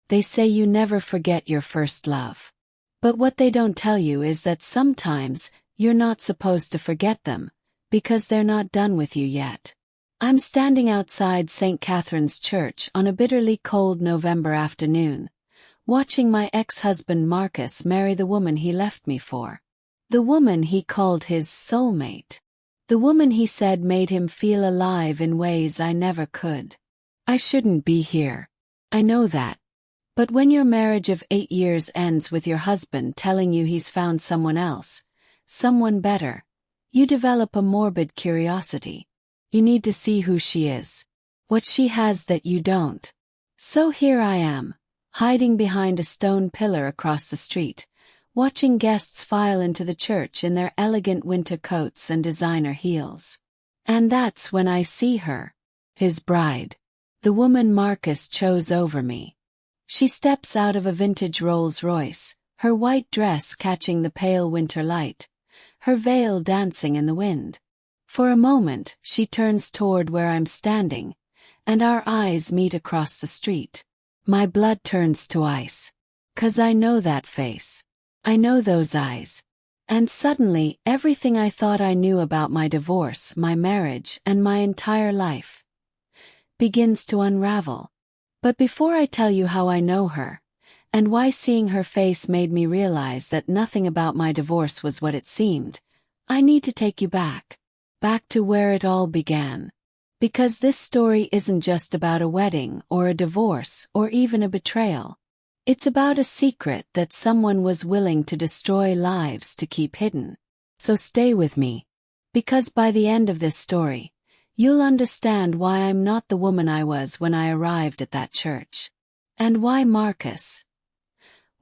They say you never forget your first love. But what they don't tell you is that sometimes you're not supposed to forget them, because they're not done with you yet. I'm standing outside St. Catherine's Church on a bitterly cold November afternoon, watching my ex-husband Marcus marry the woman he left me for. The woman he called his soulmate. The woman he said made him feel alive in ways I never could. I shouldn't be here. I know that. But when your marriage of 8 years ends with your husband telling you he's found someone else, someone better, you develop a morbid curiosity. You need to see who she is. What she has that you don't. So here I am, hiding behind a stone pillar across the street, watching guests file into the church in their elegant winter coats and designer heels. And that's when I see her. His bride. The woman Marcus chose over me. She steps out of a vintage Rolls-Royce, her white dress catching the pale winter light, her veil dancing in the wind. For a moment, she turns toward where I'm standing, and our eyes meet across the street. My blood turns to ice. 'Cause I know that face. I know those eyes. And suddenly, everything I thought I knew about my divorce, my marriage, and my entire life begins to unravel. But before I tell you how I know her, and why seeing her face made me realize that nothing about my divorce was what it seemed, I need to take you back to where it all began. Because this story isn't just about a wedding or a divorce or even a betrayal. It's about a secret that someone was willing to destroy lives to keep hidden. So stay with me. Because by the end of this story, you'll understand why I'm not the woman I was when I arrived at that church. And why Marcus?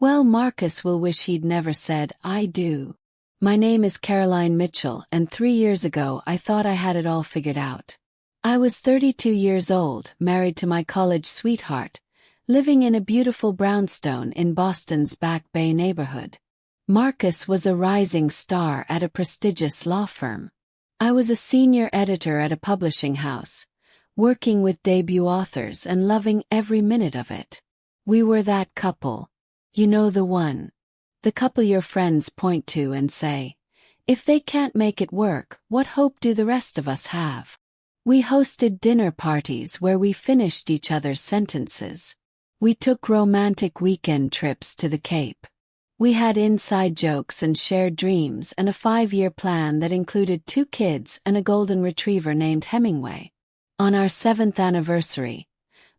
Well, Marcus will wish he'd never said, "I do." My name is Caroline Mitchell, and 3 years ago I thought I had it all figured out. I was 32 years old, married to my college sweetheart, living in a beautiful brownstone in Boston's Back Bay neighborhood. Marcus was a rising star at a prestigious law firm. I was a senior editor at a publishing house, working with debut authors and loving every minute of it. We were that couple. You know, the one. The couple your friends point to and say, if they can't make it work, what hope do the rest of us have? We hosted dinner parties where we finished each other's sentences. We took romantic weekend trips to the Cape. We had inside jokes and shared dreams and a 5-year plan that included 2 kids and a golden retriever named Hemingway. On our 7th anniversary,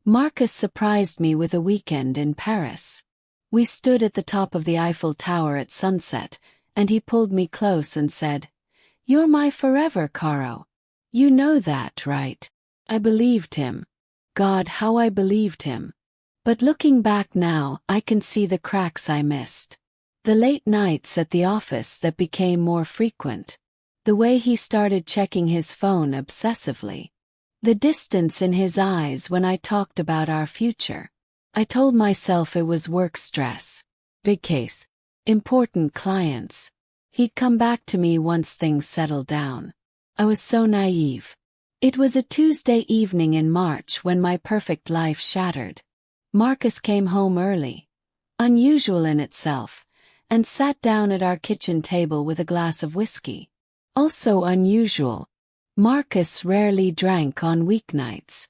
Marcus surprised me with a weekend in Paris. We stood at the top of the Eiffel Tower at sunset, and he pulled me close and said, "You're my forever, Caro. You know that, right?" I believed him. God, how I believed him. But looking back now, I can see the cracks I missed. The late nights at the office that became more frequent. The way he started checking his phone obsessively. The distance in his eyes when I talked about our future. I told myself it was work stress. Big case. Important clients. He'd come back to me once things settled down. I was so naive. It was a Tuesday evening in March when my perfect life shattered. Marcus came home early. Unusual in itself. And sat down at our kitchen table with a glass of whiskey. Also unusual. Marcus rarely drank on weeknights.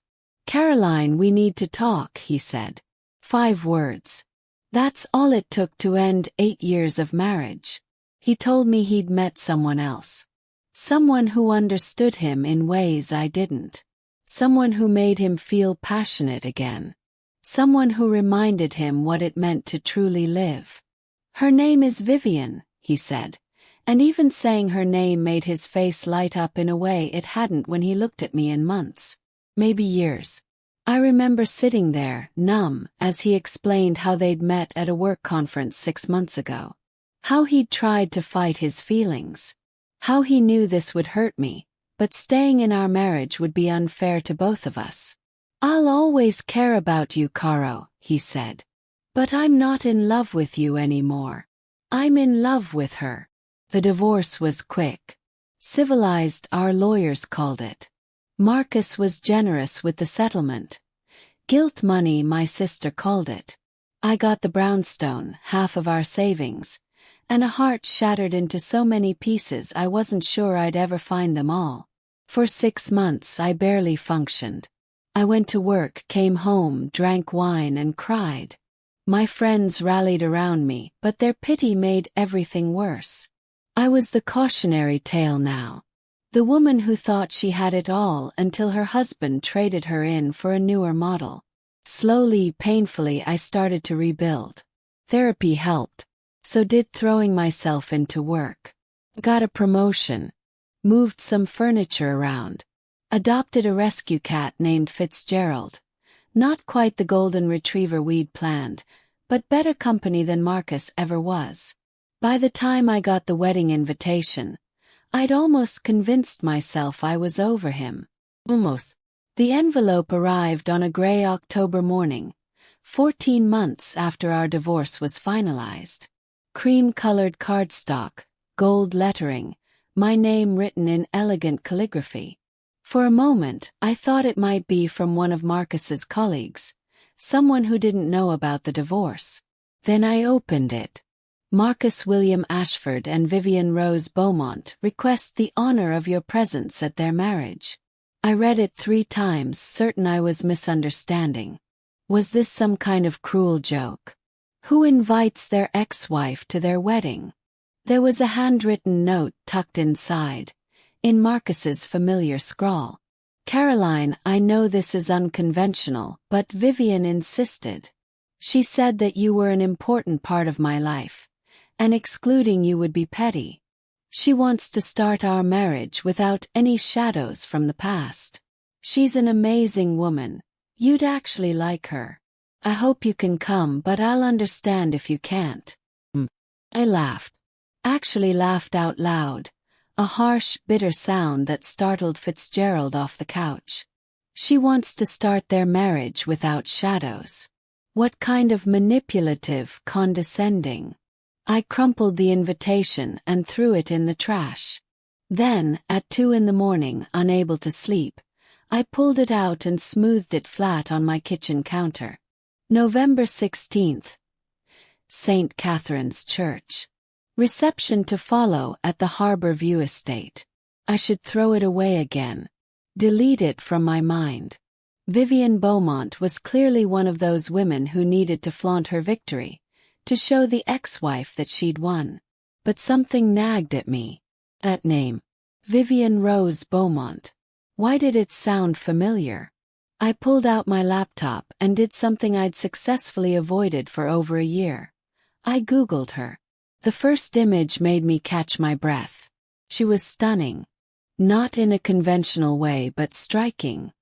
"Caroline, we need to talk," he said. 5 words. That's all it took to end 8 years of marriage. He told me he'd met someone else. Someone who understood him in ways I didn't. Someone who made him feel passionate again. Someone who reminded him what it meant to truly live. "Her name is Vivienne," he said, and even saying her name made his face light up in a way it hadn't when he looked at me in months, maybe years. I remember sitting there, numb, as he explained how they'd met at a work conference 6 months ago. How he'd tried to fight his feelings. How he knew this would hurt me, but staying in our marriage would be unfair to both of us. "I'll always care about you, Caro," he said. "But I'm not in love with you anymore. I'm in love with her." The divorce was quick. Civilized, our lawyers called it. Marcus was generous with the settlement. Guilt money, my sister called it. I got the brownstone, half of our savings, and a heart shattered into so many pieces I wasn't sure I'd ever find them all. For 6 months I barely functioned. I went to work, came home, drank wine and cried. My friends rallied around me, but their pity made everything worse. I was the cautionary tale now. The woman who thought she had it all until her husband traded her in for a newer model. Slowly, painfully, I started to rebuild. Therapy helped. So did throwing myself into work. Got a promotion. Moved some furniture around. Adopted a rescue cat named Fitzgerald. Not quite the golden retriever we'd planned, but better company than Marcus ever was. By the time I got the wedding invitation, I'd almost convinced myself I was over him. Almost. The envelope arrived on a gray October morning, 14 months after our divorce was finalized. Cream-colored cardstock, gold lettering, my name written in elegant calligraphy. For a moment, I thought it might be from one of Marcus's colleagues, someone who didn't know about the divorce. Then I opened it. Marcus William Ashford and Vivienne Rose Beaumont request the honor of your presence at their marriage. I read it 3 times, certain I was misunderstanding. Was this some kind of cruel joke? Who invites their ex-wife to their wedding? There was a handwritten note tucked inside, in Marcus's familiar scrawl. Caroline, I know this is unconventional, but Vivienne insisted. She said that you were an important part of my life, and excluding you would be petty. She wants to start our marriage without any shadows from the past. She's an amazing woman. You'd actually like her. I hope you can come, but I'll understand if you can't. I laughed. Actually laughed out loud. A harsh, bitter sound that startled Fitzgerald off the couch. She wants to start their marriage without shadows. What kind of manipulative, condescending. I crumpled the invitation and threw it in the trash. Then, at 2 in the morning, unable to sleep, I pulled it out and smoothed it flat on my kitchen counter. November 16th. St. Catherine's Church. Reception to follow at the Harbor View estate. I should throw it away again. Delete it from my mind. Vivienne Beaumont was clearly one of those women who needed to flaunt her victory, to show the ex-wife that she'd won. But something nagged at me. That name. Vivienne Rose Beaumont. Why did it sound familiar? I pulled out my laptop and did something I'd successfully avoided for over a year. I Googled her. The first image made me catch my breath. She was stunning. Not in a conventional way, but striking.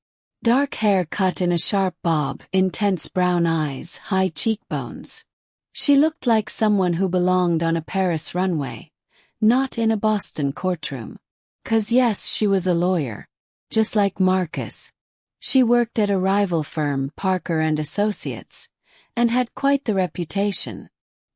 Dark hair cut in a sharp bob, intense brown eyes, high cheekbones. She looked like someone who belonged on a Paris runway, not in a Boston courtroom. 'Cause yes, she was a lawyer. Just like Marcus. She worked at a rival firm, Parker and Associates, and had quite the reputation.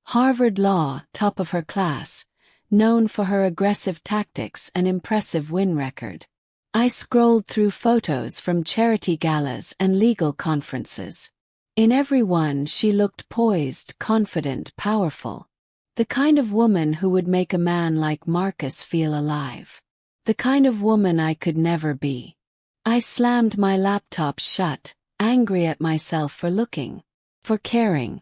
Harvard Law, top of her class, known for her aggressive tactics and impressive win record. I scrolled through photos from charity galas and legal conferences. In every one she looked poised, confident, powerful. The kind of woman who would make a man like Marcus feel alive. The kind of woman I could never be. I slammed my laptop shut, angry at myself for looking, for caring,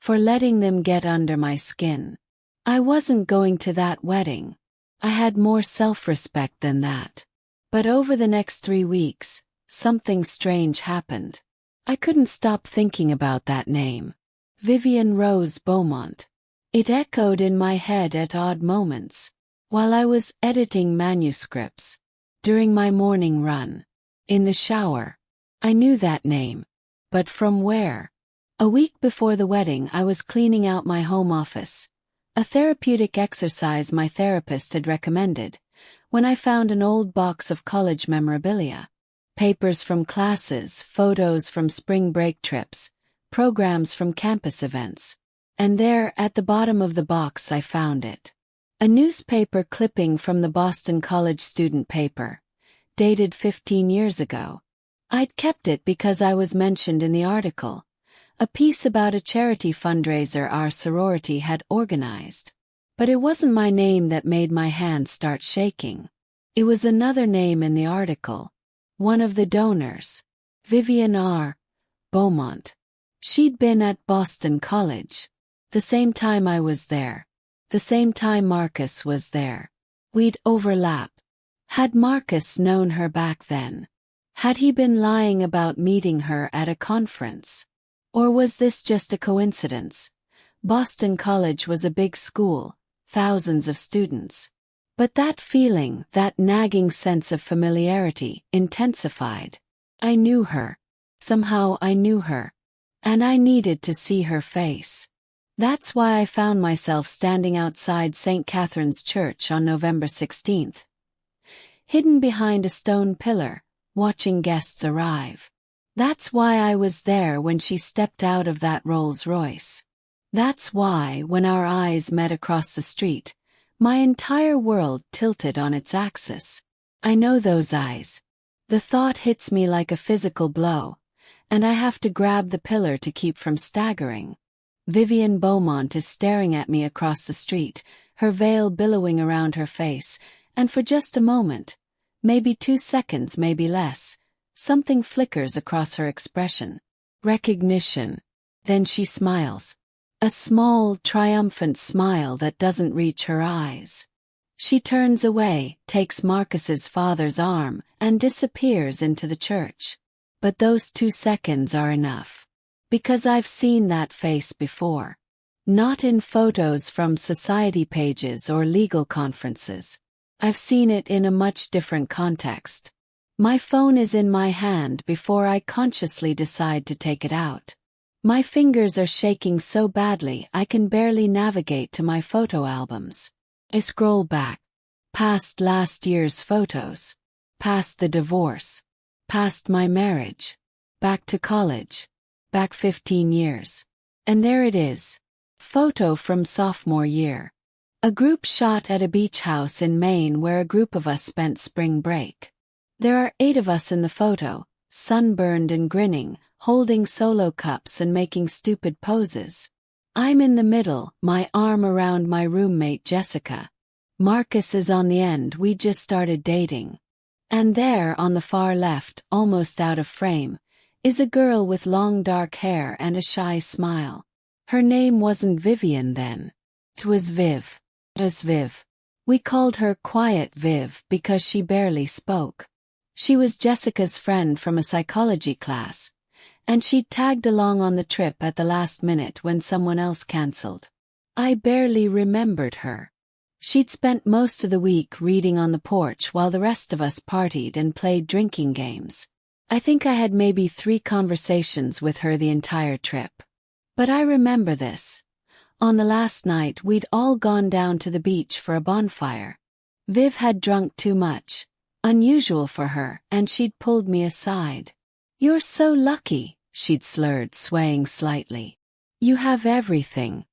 for letting them get under my skin. I wasn't going to that wedding. I had more self-respect than that. But over the next 3 weeks, something strange happened. I couldn't stop thinking about that name. Vivienne Rose Beaumont. It echoed in my head at odd moments. While I was editing manuscripts. During my morning run. In the shower. I knew that name. But from where? A week before the wedding I was cleaning out my home office. A therapeutic exercise my therapist had recommended, when I found an old box of college memorabilia. Papers from classes, photos from spring break trips, programs from campus events. And there, at the bottom of the box, I found it. A newspaper clipping from the Boston College student paper, dated 15 years ago. I'd kept it because I was mentioned in the article, a piece about a charity fundraiser our sorority had organized. But it wasn't my name that made my hands start shaking. It was another name in the article. One of the donors. Vivienne R. Beaumont. She'd been at Boston College. The same time I was there. The same time Marcus was there. We'd overlap. Had Marcus known her back then? Had he been lying about meeting her at a conference? Or was this just a coincidence? Boston College was a big school, thousands of students. But that feeling, that nagging sense of familiarity, intensified. I knew her. Somehow I knew her. And I needed to see her face. That's why I found myself standing outside St. Catherine's Church on November 16th. Hidden behind a stone pillar, watching guests arrive. That's why I was there when she stepped out of that Rolls-Royce. That's why, when our eyes met across the street, my entire world tilted on its axis. I know those eyes. The thought hits me like a physical blow, and I have to grab the pillar to keep from staggering. Vivienne Beaumont is staring at me across the street, her veil billowing around her face, and for just a moment, maybe 2 seconds, maybe less, something flickers across her expression. Recognition. Then she smiles. A small, triumphant smile that doesn't reach her eyes. She turns away, takes Marcus's father's arm, and disappears into the church. But those 2 seconds are enough. Because I've seen that face before. Not in photos from society pages or legal conferences. I've seen it in a much different context. My phone is in my hand before I consciously decide to take it out. My fingers are shaking so badly I can barely navigate to my photo albums. I scroll back. Past last year's photos. Past the divorce. Past my marriage. Back to college. Back 15 years. And there it is. Photo from sophomore year. A group shot at a beach house in Maine where a group of us spent spring break. There are 8 of us in the photo, sunburned and grinning, holding solo cups and making stupid poses. I'm in the middle, my arm around my roommate Jessica. Marcus is on the end, we just started dating. And there, on the far left, almost out of frame, is a girl with long dark hair and a shy smile. Her name wasn't Vivienne then. It was Viv. It was Viv. We called her Quiet Viv because she barely spoke. She was Jessica's friend from a psychology class, and she'd tagged along on the trip at the last minute when someone else cancelled. I barely remembered her. She'd spent most of the week reading on the porch while the rest of us partied and played drinking games. I think I had maybe 3 conversations with her the entire trip. But I remember this. On the last night we'd all gone down to the beach for a bonfire. Viv had drunk too much. Unusual for her, and she'd pulled me aside. "You're so lucky," she'd slurred, swaying slightly. "You have everything.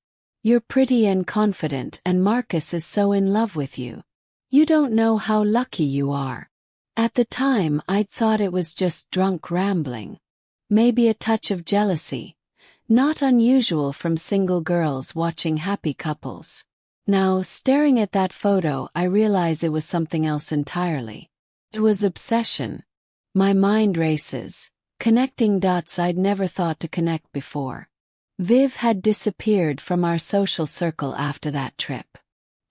You're pretty and confident, and Marcus is so in love with you. You don't know how lucky you are." At the time, I'd thought it was just drunk rambling. Maybe a touch of jealousy. Not unusual from single girls watching happy couples. Now, staring at that photo, I realize it was something else entirely. It was obsession. My mind races, connecting dots I'd never thought to connect before. Viv had disappeared from our social circle after that trip.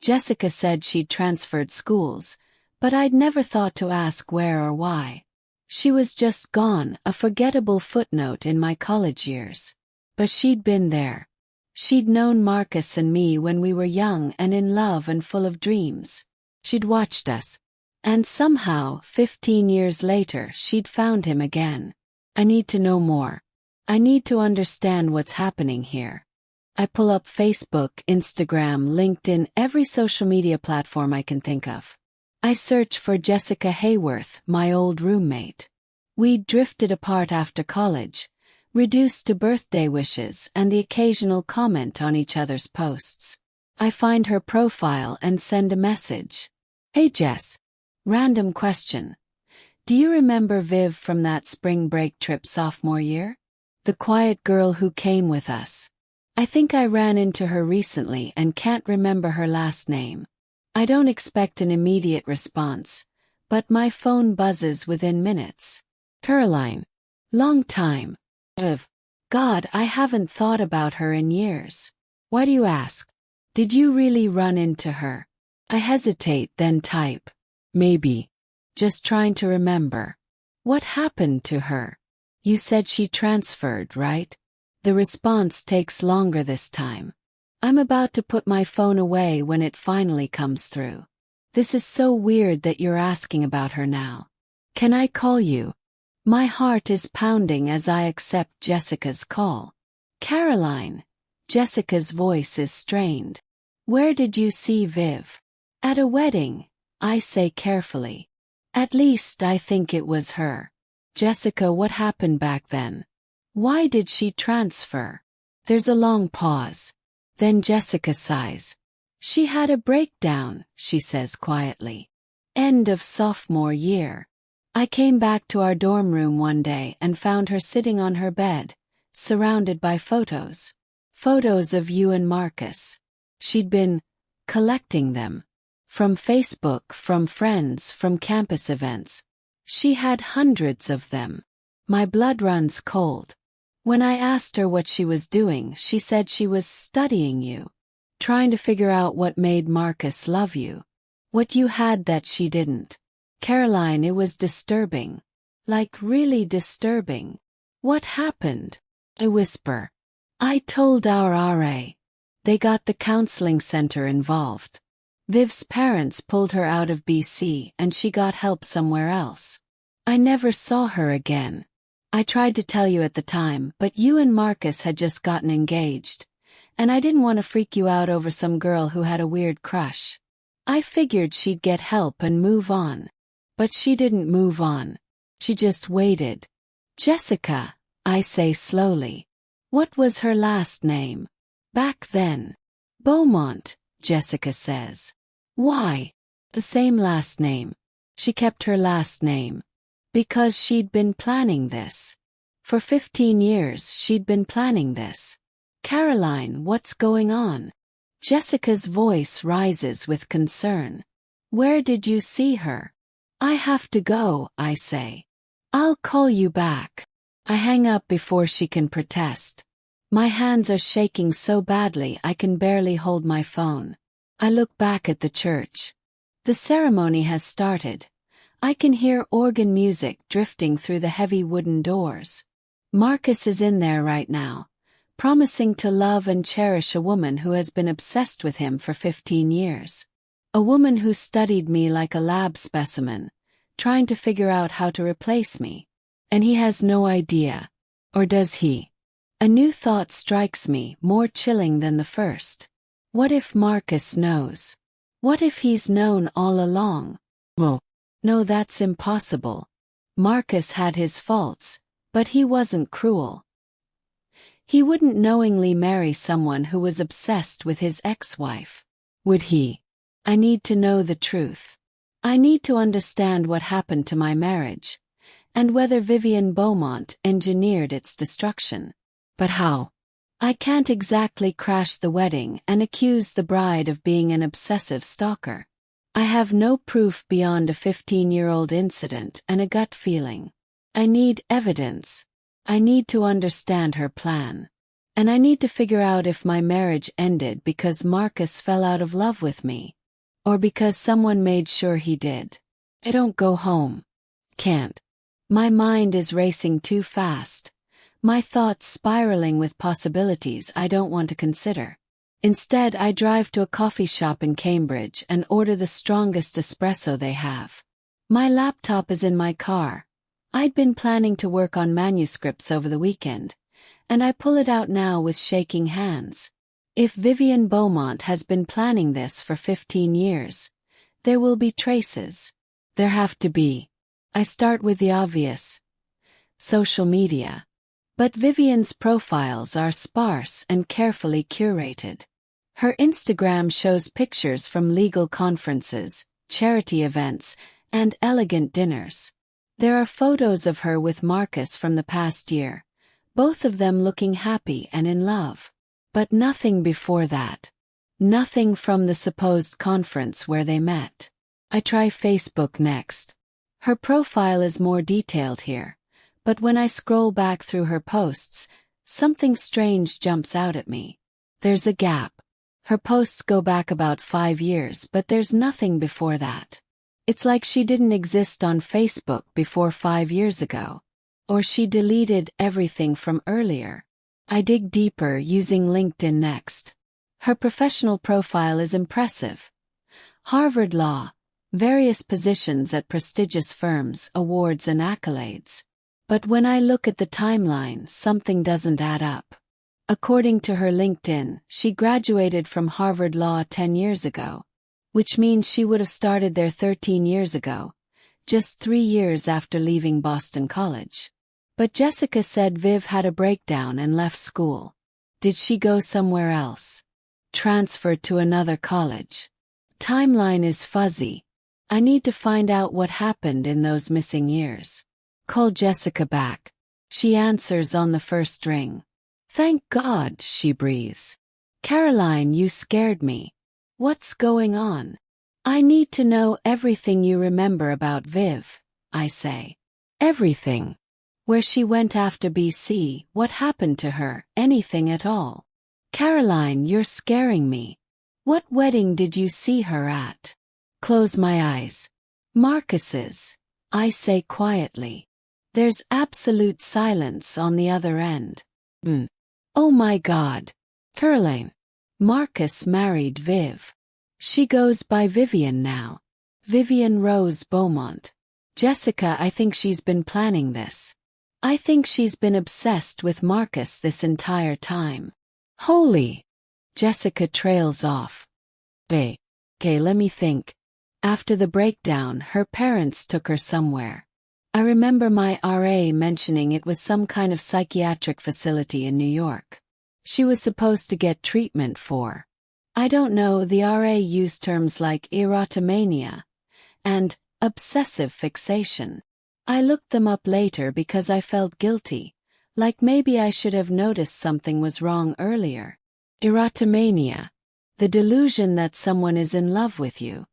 Jessica said she'd transferred schools, but I'd never thought to ask where or why. She was just gone, a forgettable footnote in my college years. But she'd been there. She'd known Marcus and me when we were young and in love and full of dreams. She'd watched us. And somehow, 15 years later, she'd found him again. I need to know more. I need to understand what's happening here. I pull up Facebook, Instagram, LinkedIn, every social media platform I can think of. I search for Jessica Hayworth, my old roommate. We'd drifted apart after college, reduced to birthday wishes and the occasional comment on each other's posts. I find her profile and send a message. "Hey Jess. Random question. Do you remember Viv from that spring break trip sophomore year? The quiet girl who came with us. I think I ran into her recently and can't remember her last name. I don't expect an immediate response, but my phone buzzes within minutes. Caroline. Long time. God, I haven't thought about her in years. Why do you ask? Did you really run into her? I hesitate, then type. Maybe. Just trying to remember. What happened to her? You said she transferred, right? The response takes longer this time. I'm about to put my phone away when it finally comes through. This is so weird that you're asking about her now. Can I call you? My heart is pounding as I accept Jessica's call. Caroline. Jessica's voice is strained. Where did you see Viv? At a wedding, I say carefully. At least I think it was her. Jessica, what happened back then? Why did she transfer? There's a long pause. Then Jessica sighs. She had a breakdown, she says quietly. End of sophomore year. I came back to our dorm room one day and found her sitting on her bed, surrounded by photos. Photos of you and Marcus. She'd been collecting them. From Facebook, from friends, from campus events. She had hundreds of them. My blood runs cold. When I asked her what she was doing, she said she was studying you. Trying to figure out what made Marcus love you. What you had that she didn't. Caroline, it was disturbing. Like really disturbing. What happened? I whisper. I told our RA. They got the counseling center involved. Viv's parents pulled her out of BC and she got help somewhere else. I never saw her again. I tried to tell you at the time, but you and Marcus had just gotten engaged, and I didn't want to freak you out over some girl who had a weird crush. I figured she'd get help and move on. But she didn't move on. She just waited. Jessica, I say slowly. What was her last name? Back then. Beaumont, Jessica says. Why? The same last name. She kept her last name. Because she'd been planning this. For 15 years she'd been planning this. Caroline, what's going on? Jessica's voice rises with concern. Where did you see her? I have to go, I say. I'll call you back. I hang up before she can protest. My hands are shaking so badly I can barely hold my phone. I look back at the church. The ceremony has started. I can hear organ music drifting through the heavy wooden doors. Marcus is in there right now, promising to love and cherish a woman who has been obsessed with him for 15 years. A woman who studied me like a lab specimen, trying to figure out how to replace me. And he has no idea. Or does he? A new thought strikes me, more chilling than the first. What if Marcus knows? What if he's known all along? No, that's impossible. Marcus had his faults, but he wasn't cruel. He wouldn't knowingly marry someone who was obsessed with his ex-wife. Would he? I need to know the truth. I need to understand what happened to my marriage, and whether Vivienne Beaumont engineered its destruction. But how? I can't exactly crash the wedding and accuse the bride of being an obsessive stalker. I have no proof beyond a 15-year-old incident and a gut feeling. I need evidence. I need to understand her plan. And I need to figure out if my marriage ended because Marcus fell out of love with me, or because someone made sure he did. I don't go home. Can't. My mind is racing too fast. My thoughts spiraling with possibilities I don't want to consider. Instead, I drive to a coffee shop in Cambridge and order the strongest espresso they have. My laptop is in my car. I'd been planning to work on manuscripts over the weekend, and I pull it out now with shaking hands. If Vivienne Beaumont has been planning this for 15 years, there will be traces. There have to be. I start with the obvious. Social media. But Vivienne's profiles are sparse and carefully curated. Her Instagram shows pictures from legal conferences, charity events, and elegant dinners. There are photos of her with Marcus from the past year, both of them looking happy and in love. But nothing before that. Nothing from the supposed conference where they met. I try Facebook next. Her profile is more detailed here, but when I scroll back through her posts, something strange jumps out at me. There's a gap. Her posts go back about 5 years, but there's nothing before that. It's like she didn't exist on Facebook before 5 years ago. Or she deleted everything from earlier. I dig deeper using LinkedIn next. Her professional profile is impressive. Harvard Law, various positions at prestigious firms, awards and accolades. But when I look at the timeline, something doesn't add up. According to her LinkedIn, she graduated from Harvard Law 10 years ago, which means she would have started there 13 years ago, just 3 years after leaving Boston College. But Jessica said Viv had a breakdown and left school. Did she go somewhere else? Transfer to another college? Timeline is fuzzy. I need to find out what happened in those missing years. Call Jessica back. She answers on the first ring. Thank God, she breathes. Caroline, you scared me. What's going on? I need to know everything you remember about Viv, I say. Everything. Where she went after BC, what happened to her, anything at all. Caroline, you're scaring me. What wedding did you see her at? Close my eyes. Marcus's, I say quietly. There's absolute silence on the other end. Oh my God. Caroline. Marcus married Viv. She goes by Vivienne now. Vivienne Rose Beaumont. Jessica, I think she's been planning this. I think she's been obsessed with Marcus this entire time. Holy! Jessica trails off. Okay, let me think. After the breakdown, her parents took her somewhere. I remember my RA mentioning it was some kind of psychiatric facility in New York. She was supposed to get treatment for. I don't know, the RA used terms like erotomania and obsessive fixation. I looked them up later because I felt guilty, like maybe I should have noticed something was wrong earlier. Erotomania. The delusion that someone is in love with you.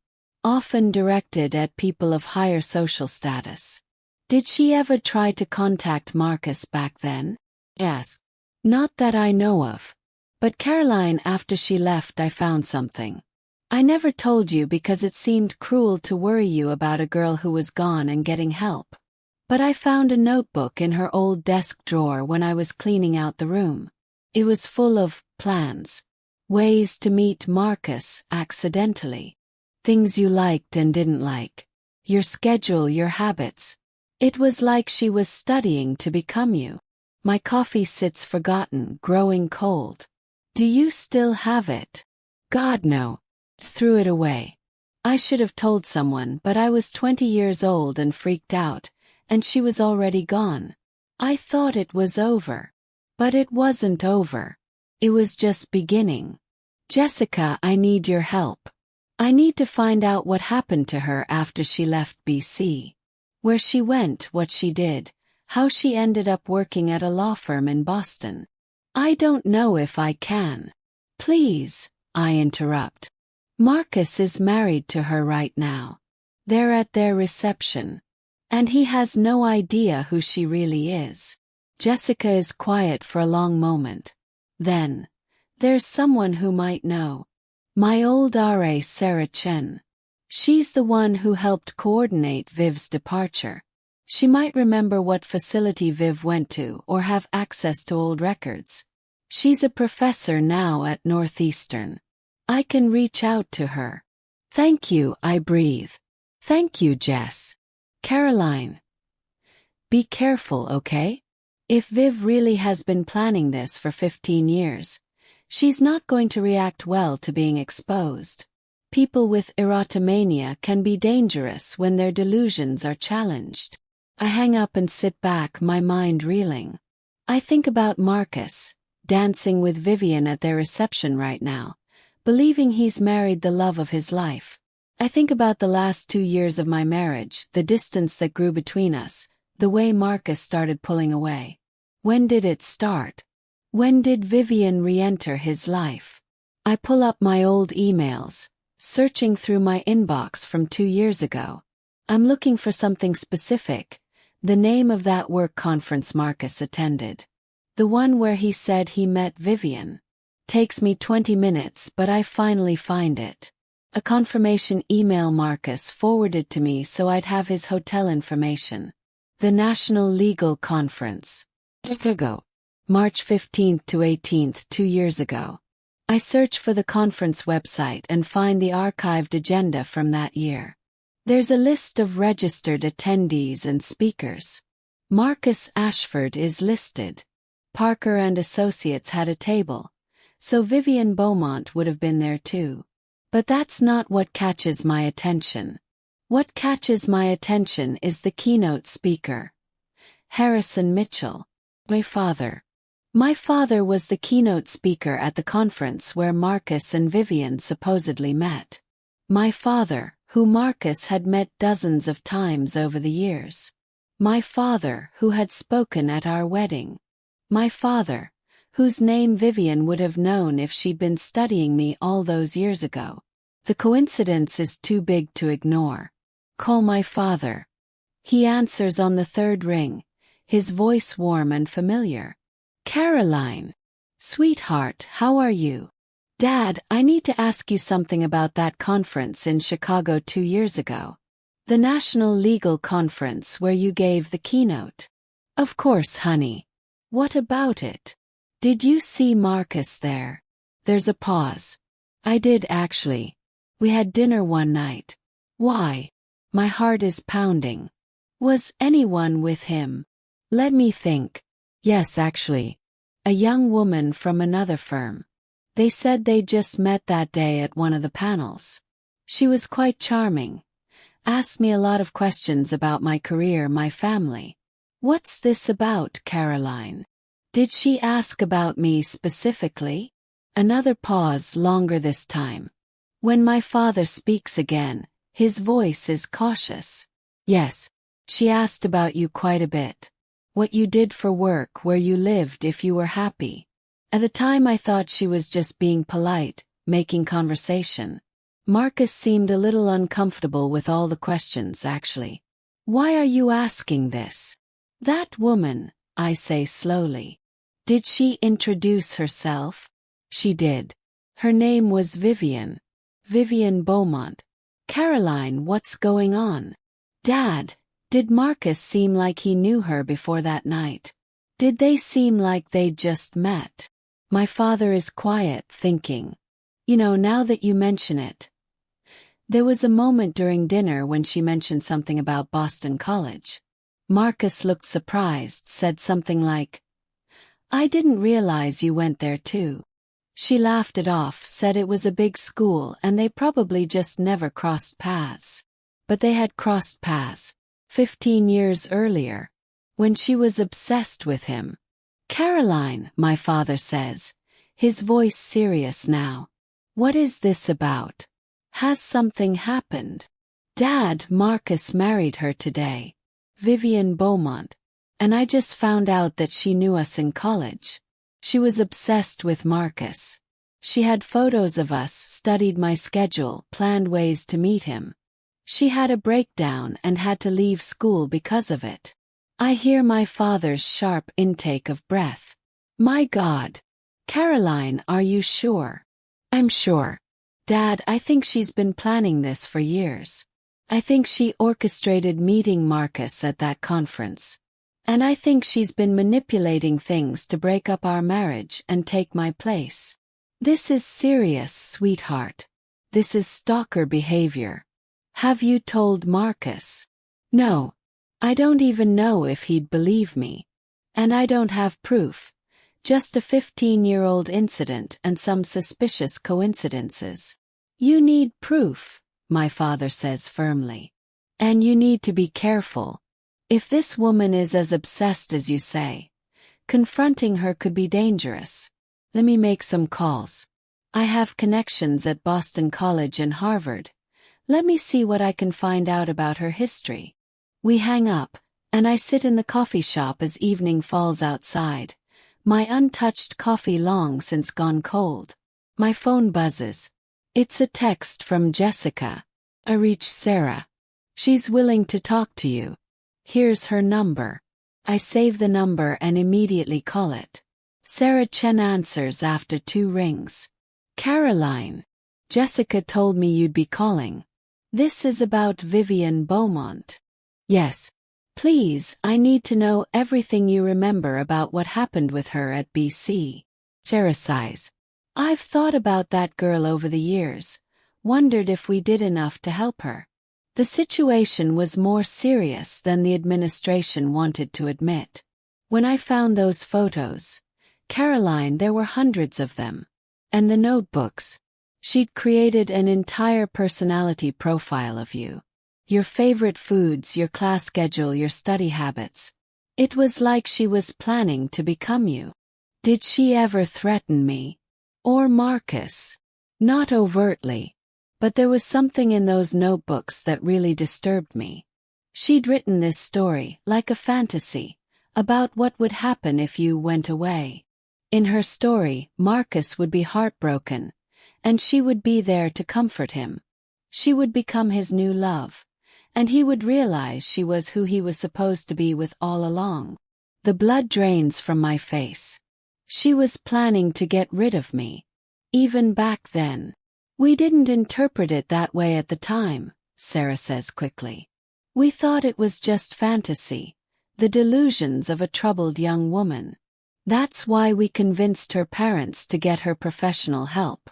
Often directed at people of higher social status. Did she ever try to contact Marcus back then? Yes. Not that I know of. But Caroline, after she left, I found something. I never told you because it seemed cruel to worry you about a girl who was gone and getting help. But I found a notebook in her old desk drawer when I was cleaning out the room. It was full of plans. Ways to meet Marcus accidentally. Things you liked and didn't like. Your schedule, your habits. It was like she was studying to become you. My coffee sits forgotten, growing cold. Do you still have it? God, no. Threw it away. I should have told someone, but I was 20 years old and freaked out, and she was already gone. I thought it was over. But it wasn't over. It was just beginning. Jessica, I need your help. I need to find out what happened to her after she left BC. Where she went, what she did, how she ended up working at a law firm in Boston. I don't know if I can. Please, I interrupt. Marcus is married to her right now. They're at their reception. And he has no idea who she really is. Jessica is quiet for a long moment. Then, there's someone who might know. My old RA, Sarah Chen. She's the one who helped coordinate Viv's departure. She might remember what facility Viv went to or have access to old records. She's a professor now at Northeastern. I can reach out to her. Thank you, I breathe. Thank you, Jess. Caroline. Be careful, okay? If Viv really has been planning this for 15 years, she's not going to react well to being exposed. People with erotomania can be dangerous when their delusions are challenged. I hang up and sit back, my mind reeling. I think about Marcus, dancing with Vivienne at their reception right now, believing he's married the love of his life. I think about the last 2 years of my marriage, the distance that grew between us, the way Marcus started pulling away. When did it start? When did Vivienne re-enter his life? I pull up my old emails, searching through my inbox from 2 years ago. I'm looking for something specific, the name of that work conference Marcus attended. The one where he said he met Vivienne. Takes me 20 minutes, but I finally find it. A confirmation email Marcus forwarded to me so I'd have his hotel information. The National Legal Conference. Ago. March 15th to 18th, 2 years ago. I search for the conference website and find the archived agenda from that year. There's a list of registered attendees and speakers. Marcus Ashford is listed. Parker and Associates had a table, so Vivienne Beaumont would have been there too. But that's not what catches my attention. What catches my attention is the keynote speaker. Harrison Mitchell. My father. My father was the keynote speaker at the conference where Marcus and Vivienne supposedly met. My father, who Marcus had met dozens of times over the years. My father, who had spoken at our wedding. My father, whose name Vivienne would have known if she'd been studying me all those years ago. The coincidence is too big to ignore. Call my father. He answers on the third ring, his voice warm and familiar. Caroline. Sweetheart, how are you? Dad, I need to ask you something about that conference in Chicago 2 years ago. The National Legal Conference where you gave the keynote. Of course, honey. What about it? Did you see Marcus there? There's a pause. I did actually. We had dinner one night. Why? My heart is pounding. Was anyone with him? Let me think. Yes, actually. A young woman from another firm. They said they just met that day at one of the panels. She was quite charming. Asked me a lot of questions about my career, my family. What's this about, Caroline? Did she ask about me specifically? Another pause, longer this time. When my father speaks again, his voice is cautious. Yes, she asked about you quite a bit. What you did for work, where you lived, if you were happy. At the time I thought she was just being polite, making conversation. Marcus seemed a little uncomfortable with all the questions, actually. Why are you asking this? That woman, I say slowly. Did she introduce herself? She did. Her name was Vivienne. Vivienne Beaumont. Caroline, what's going on? Dad, did Marcus seem like he knew her before that night? Did they seem like they'd just met? My father is quiet, thinking. Now that you mention it. There was a moment during dinner when she mentioned something about Boston College. Marcus looked surprised, said something like, I didn't realize you went there too. She laughed it off, said it was a big school and they probably just never crossed paths. But they had crossed paths. 15 years earlier, when she was obsessed with him. Caroline, my father says, his voice serious now. What is this about? Has something happened? Dad, Marcus married her today. Vivienne Beaumont. And I just found out that she knew us in college. She was obsessed with Marcus. She had photos of us, studied my schedule, planned ways to meet him. She had a breakdown and had to leave school because of it. I hear my father's sharp intake of breath. My God. Caroline, are you sure? I'm sure. Dad, I think she's been planning this for years. I think she orchestrated meeting Marcus at that conference. And I think she's been manipulating things to break up our marriage and take my place. This is serious, sweetheart. This is stalker behavior. Have you told Marcus? No. I don't even know if he'd believe me. And I don't have proof. Just a 15-year-old incident and some suspicious coincidences. You need proof, my father says firmly. And you need to be careful. If this woman is as obsessed as you say, confronting her could be dangerous. Let me make some calls. I have connections at Boston College and Harvard. Let me see what I can find out about her history. We hang up, And I sit in the coffee shop as evening falls outside, my untouched coffee long since gone cold. My phone buzzes. It's a text from Jessica. I reach Sarah. She's willing to talk to you. Here's her number. I save the number and immediately call it. Sarah Chen answers after 2 rings. Caroline. Jessica told me you'd be calling. This is about Vivienne Beaumont. Yes. Please, I need to know everything you remember about what happened with her at BC. Sarah sighs. I've thought about that girl over the years, wondered if we did enough to help her. The situation was more serious than the administration wanted to admit. When I found those photos, Caroline, there were hundreds of them. And the notebooks. She'd created an entire personality profile of you. Your favorite foods, your class schedule, your study habits. It was like she was planning to become you. Did she ever threaten me? Or Marcus? Not overtly. But there was something in those notebooks that really disturbed me. She'd written this story, like a fantasy, about what would happen if you went away. In her story, Marcus would be heartbroken, and she would be there to comfort him. She would become his new love, and he would realize she was who he was supposed to be with all along. The blood drains from my face. She was planning to get rid of me. Even back then. We didn't interpret it that way at the time, Sarah says quickly. We thought it was just fantasy, the delusions of a troubled young woman. That's why we convinced her parents to get her professional help.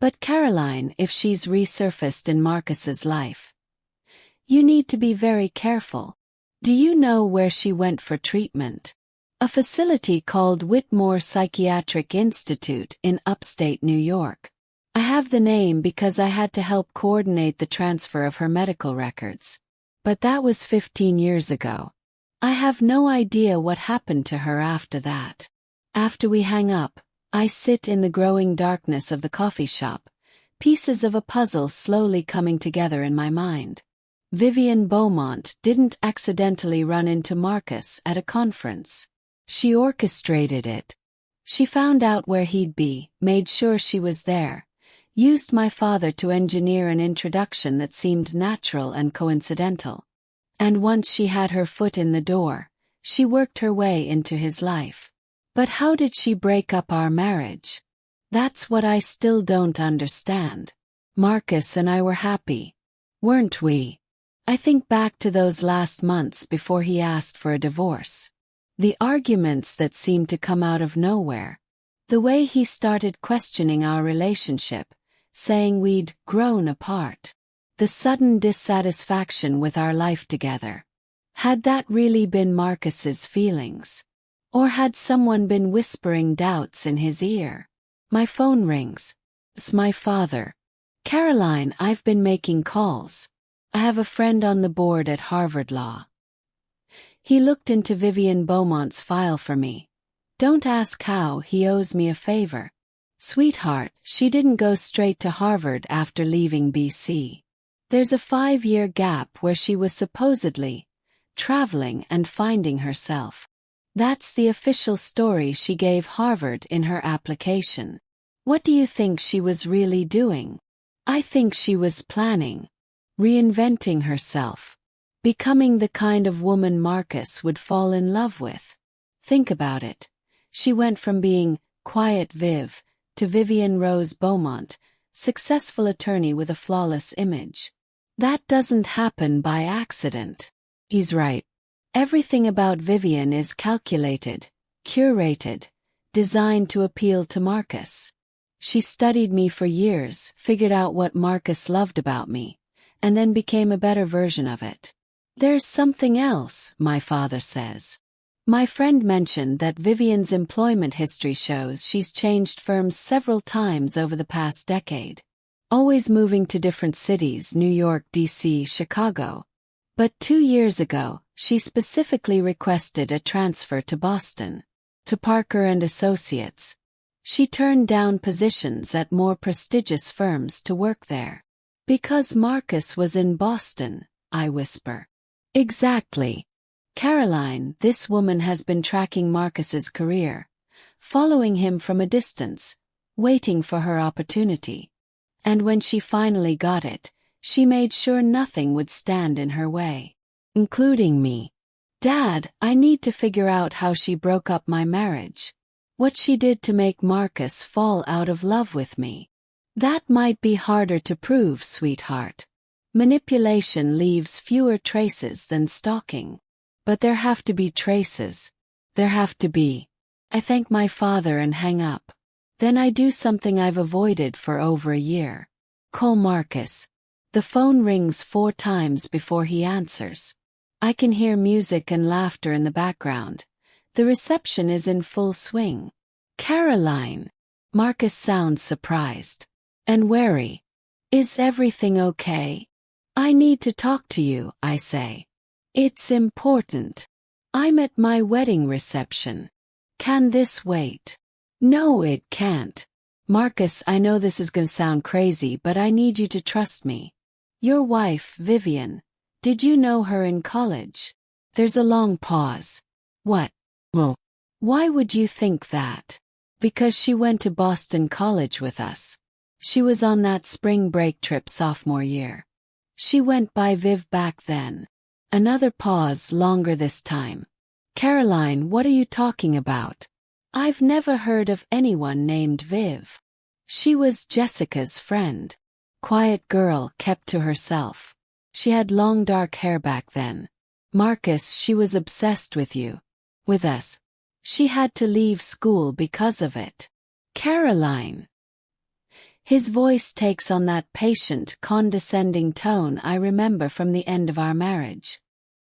But Caroline, if she's resurfaced in Marcus's life, you need to be very careful. Do you know where she went for treatment? A facility called Whitmore Psychiatric Institute in upstate New York. I have the name because I had to help coordinate the transfer of her medical records. But that was 15 years ago. I have no idea what happened to her after that. After we hang up, I sit in the growing darkness of the coffee shop, pieces of a puzzle slowly coming together in my mind. Vivienne Beaumont didn't accidentally run into Marcus at a conference. She orchestrated it. She found out where he'd be, made sure she was there, used my father to engineer an introduction that seemed natural and coincidental. And once she had her foot in the door, she worked her way into his life. But how did she break up our marriage? That's what I still don't understand. Marcus and I were happy, weren't we? I think back to those last months before he asked for a divorce. The arguments that seemed to come out of nowhere. The way he started questioning our relationship, saying we'd grown apart. The sudden dissatisfaction with our life together. Had that really been Marcus's feelings? Or had someone been whispering doubts in his ear? My phone rings. It's my father. Caroline, I've been making calls. I have a friend on the board at Harvard Law. He looked into Vivienne Beaumont's file for me. Don't ask how, he owes me a favor. Sweetheart, she didn't go straight to Harvard after leaving BC. There's a 5-year gap where she was supposedly traveling and finding herself. That's the official story she gave Harvard in her application. What do you think she was really doing? I think she was planning, reinventing herself, becoming the kind of woman Marcus would fall in love with. Think about it. She went from being quiet Viv to Vivienne Rose Beaumont, successful attorney with a flawless image. That doesn't happen by accident. He's right. Everything about Vivienne is calculated, curated, designed to appeal to Marcus. She studied me for years, figured out what Marcus loved about me, and then became a better version of it. There's something else, my father says. My friend mentioned that Vivienne's employment history shows she's changed firms several times over the past decade. Always moving to different cities, New York, DC, Chicago. But 2 years ago, she specifically requested a transfer to Boston, to Parker and Associates. She turned down positions at more prestigious firms to work there. Because Marcus was in Boston, I whisper. Exactly. Caroline, this woman has been tracking Marcus's career, following him from a distance, waiting for her opportunity. And when she finally got it, she made sure nothing would stand in her way, including me. Dad, I need to figure out how she broke up my marriage. What she did to make Marcus fall out of love with me. That might be harder to prove, sweetheart. Manipulation leaves fewer traces than stalking. But there have to be traces. There have to be. I thank my father and hang up. Then I do something I've avoided for over a year. Call Marcus. The phone rings 4 times before he answers. I can hear music and laughter in the background. The reception is in full swing. Caroline. Marcus sounds surprised. And wary. Is everything okay? I need to talk to you, I say. It's important. I'm at my wedding reception. Can this wait? No, it can't. Marcus, I know this is going to sound crazy, but I need you to trust me. Your wife, Vivienne. Did you know her in college? There's a long pause. What? Well, why would you think that? Because she went to Boston College with us. She was on that spring break trip sophomore year. She went by Viv back then. Another pause, longer this time. Caroline, what are you talking about? I've never heard of anyone named Viv. She was Jessica's friend. Quiet girl, kept to herself. She had long dark hair back then. Marcus, she was obsessed with you. With us. She had to leave school because of it. Caroline. His voice takes on that patient, condescending tone I remember from the end of our marriage.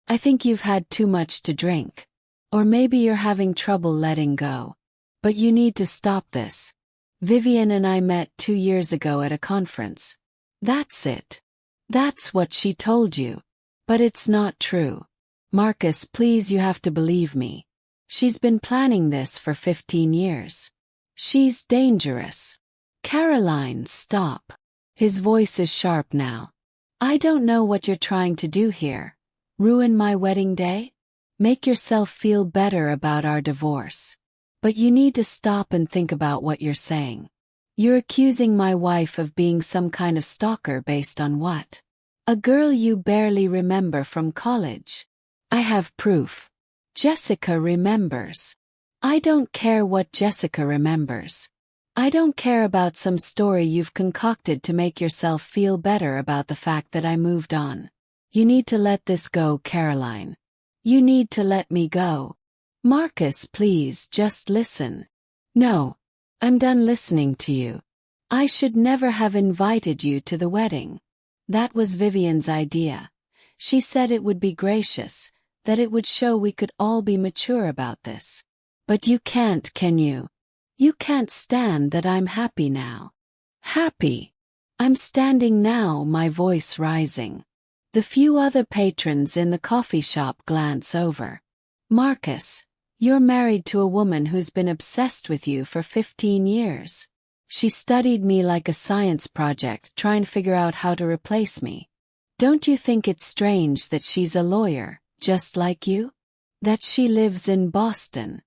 I think you've had too much to drink. Or maybe you're having trouble letting go. But you need to stop this. Vivienne and I met 2 years ago at a conference. That's it. That's what she told you. But it's not true. Marcus, please, you have to believe me. She's been planning this for 15 years. She's dangerous. Caroline, stop. His voice is sharp now. I don't know what you're trying to do here. Ruin my wedding day? Make yourself feel better about our divorce. But you need to stop and think about what you're saying. You're accusing my wife of being some kind of stalker based on what? A girl you barely remember from college. I have proof. Jessica remembers. I don't care what Jessica remembers. I don't care about some story you've concocted to make yourself feel better about the fact that I moved on. You need to let this go, Caroline. You need to let me go. Marcus, please, just listen. No. I'm done listening to you. I should never have invited you to the wedding. That was Vivienne's idea. She said it would be gracious, that it would show we could all be mature about this. But you can't, can you? You can't stand that I'm happy now. Happy? I'm standing now, my voice rising. The few other patrons in the coffee shop glance over. Marcus, you're married to a woman who's been obsessed with you for 15 years. She studied me like a science project, trying to figure out how to replace me. Don't you think it's strange that she's a lawyer, just like you? That she lives in Boston?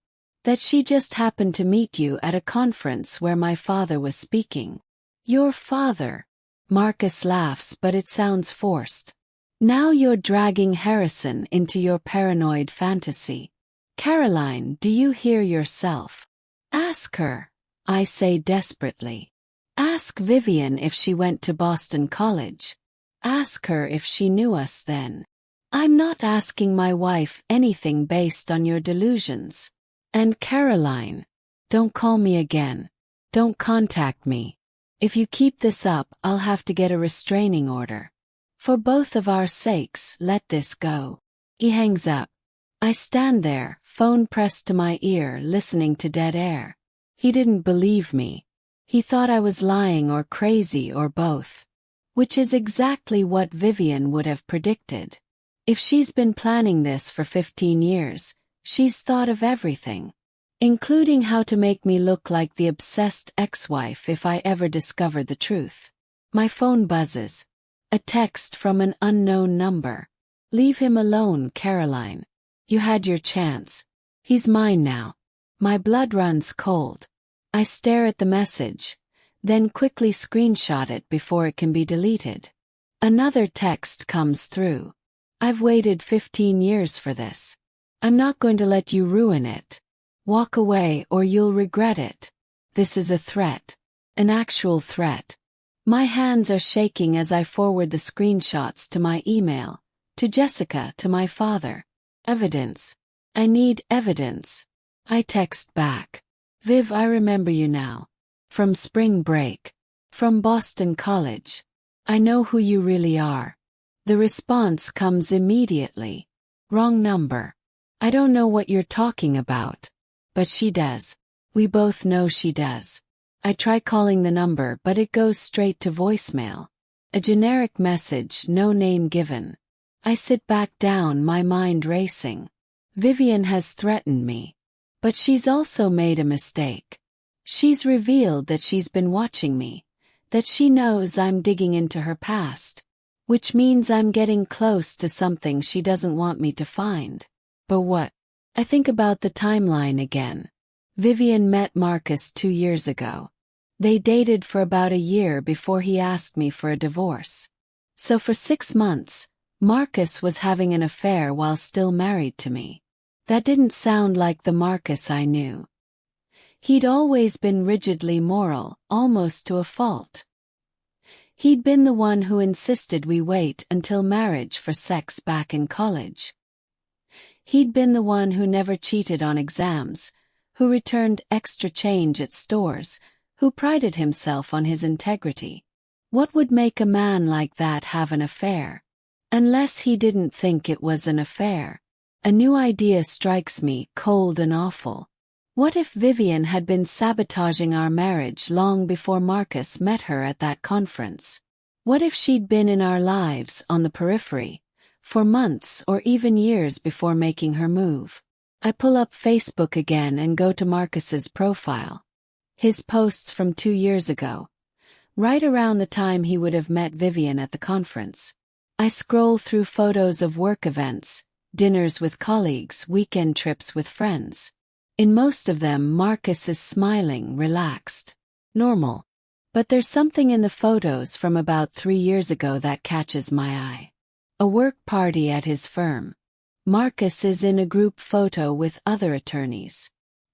That she just happened to meet you at a conference where my father was speaking? Your father? Marcus laughs, but it sounds forced. Now you're dragging Harrison into your paranoid fantasy. Caroline, do you hear yourself? Ask her, I say desperately. Ask Vivienne if she went to Boston College. Ask her if she knew us then. I'm not asking my wife anything based on your delusions. And Caroline, don't call me again. Don't contact me. If you keep this up, I'll have to get a restraining order. For both of our sakes, let this go. He hangs up. I stand there, phone pressed to my ear, listening to dead air. He didn't believe me. He thought I was lying or crazy or both. Which is exactly what Vivienne would have predicted. If she's been planning this for 15 years, she's thought of everything. Including how to make me look like the obsessed ex-wife if I ever discovered the truth. My phone buzzes. A text from an unknown number. Leave him alone, Caroline. You had your chance. He's mine now. My blood runs cold. I stare at the message, then quickly screenshot it before it can be deleted. Another text comes through. I've waited 15 years for this. I'm not going to let you ruin it. Walk away or you'll regret it. This is a threat. An actual threat. My hands are shaking as I forward the screenshots to my email, to Jessica, to my father. Evidence. I need evidence. I text back. Viv, I remember you now. From spring break. From Boston College. I know who you really are. The response comes immediately. Wrong number. I don't know what you're talking about. But she does. We both know she does. I try calling the number but it goes straight to voicemail. A generic message, no name given. I sit back down, my mind racing. Vivienne has threatened me. But she's also made a mistake. She's revealed that she's been watching me, that she knows I'm digging into her past, which means I'm getting close to something she doesn't want me to find. But what? I think about the timeline again. Vivienne met Marcus 2 years ago. They dated for about a year before he asked me for a divorce. So for 6 months, Marcus was having an affair while still married to me. That didn't sound like the Marcus I knew. He'd always been rigidly moral, almost to a fault. He'd been the one who insisted we wait until marriage for sex back in college. He'd been the one who never cheated on exams, who returned extra change at stores, who prided himself on his integrity. What would make a man like that have an affair? Unless he didn't think it was an affair. A new idea strikes me, cold and awful. What if Vivienne had been sabotaging our marriage long before Marcus met her at that conference? What if she'd been in our lives, on the periphery, for months or even years before making her move? I pull up Facebook again and go to Marcus's profile. His posts from 2 years ago, right around the time he would have met Vivienne at the conference. I scroll through photos of work events, dinners with colleagues, weekend trips with friends. In most of them, Marcus is smiling, relaxed, normal. But there's something in the photos from about 3 years ago that catches my eye. A work party at his firm. Marcus is in a group photo with other attorneys.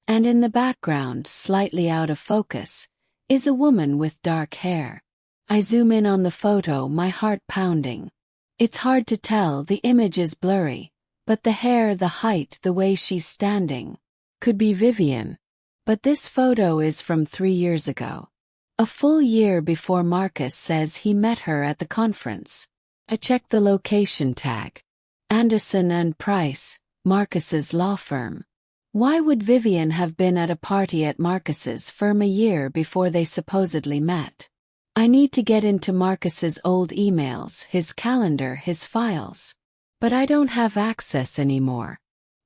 And in the background, slightly out of focus, is a woman with dark hair. I zoom in on the photo, my heart pounding. It's hard to tell, the image is blurry, but the hair, the height, the way she's standing. Could be Vivienne. But this photo is from 3 years ago. A full year before Marcus says he met her at the conference. I check the location tag. Anderson and Price, Marcus's law firm. Why would Vivienne have been at a party at Marcus's firm a year before they supposedly met? I need to get into Marcus's old emails, his calendar, his files. But I don't have access anymore.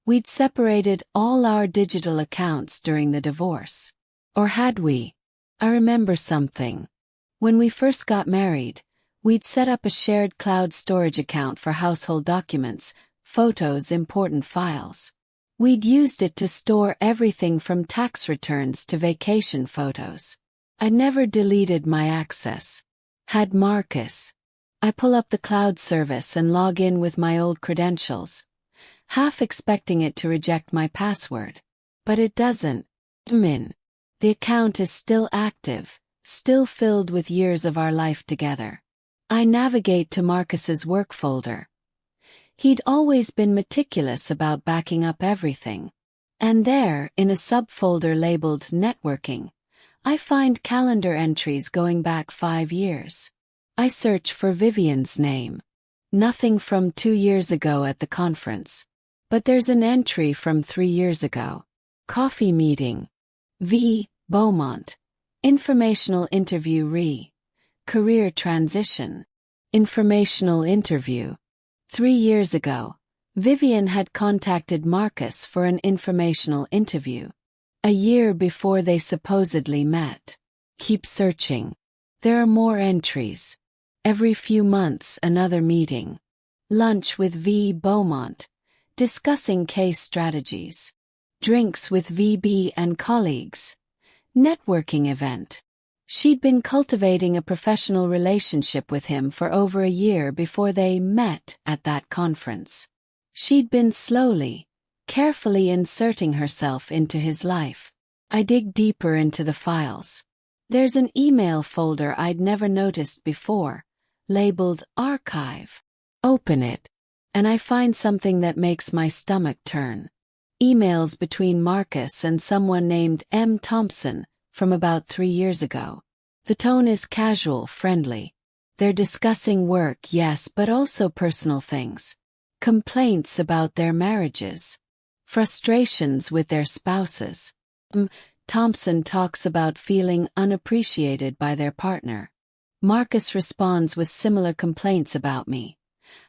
We'd separated all our digital accounts during the divorce. Or had we? I remember something. When we first got married, we'd set up a shared cloud storage account for household documents, photos, important files. We'd used it to store everything from tax returns to vacation photos. I never deleted my access. Had Marcus. I pull up the cloud service and log in with my old credentials, half expecting it to reject my password. But it doesn't. The account is still active, still filled with years of our life together. I navigate to Marcus's work folder. He'd always been meticulous about backing up everything. And there, in a subfolder labeled Networking, I find calendar entries going back 5 years. I search for Vivienne's name. Nothing from 2 years ago at the conference. But there's an entry from 3 years ago. Coffee meeting. V. Beaumont. Informational interview Career transition. Informational interview. 3 years ago, Vivienne had contacted Marcus for an informational interview. A year before they supposedly met. Keep searching. There are more entries. Every few months another meeting. Lunch with V. Beaumont. discussing case strategies. Drinks with VB and colleagues. Networking event. She'd been cultivating a professional relationship with him for over a year before they met at that conference. She'd been slowly, carefully inserting herself into his life. I dig deeper into the files. There's an email folder I'd never noticed before, labeled Archive. Open it, and I find something that makes my stomach turn. Emails between Marcus and someone named M. Thompson from about 3 years ago. The tone is casual, friendly. They're discussing work, yes, but also personal things. Complaints about their marriages. Frustrations with their spouses. Thompson talks about feeling unappreciated by their partner. Marcus responds with similar complaints about me.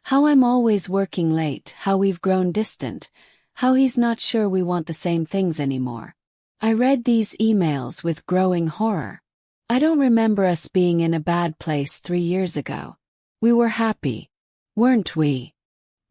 How I'm always working late, how we've grown distant, how he's not sure we want the same things anymore. I read these emails with growing horror. I don't remember us being in a bad place 3 years ago. We were happy, weren't we?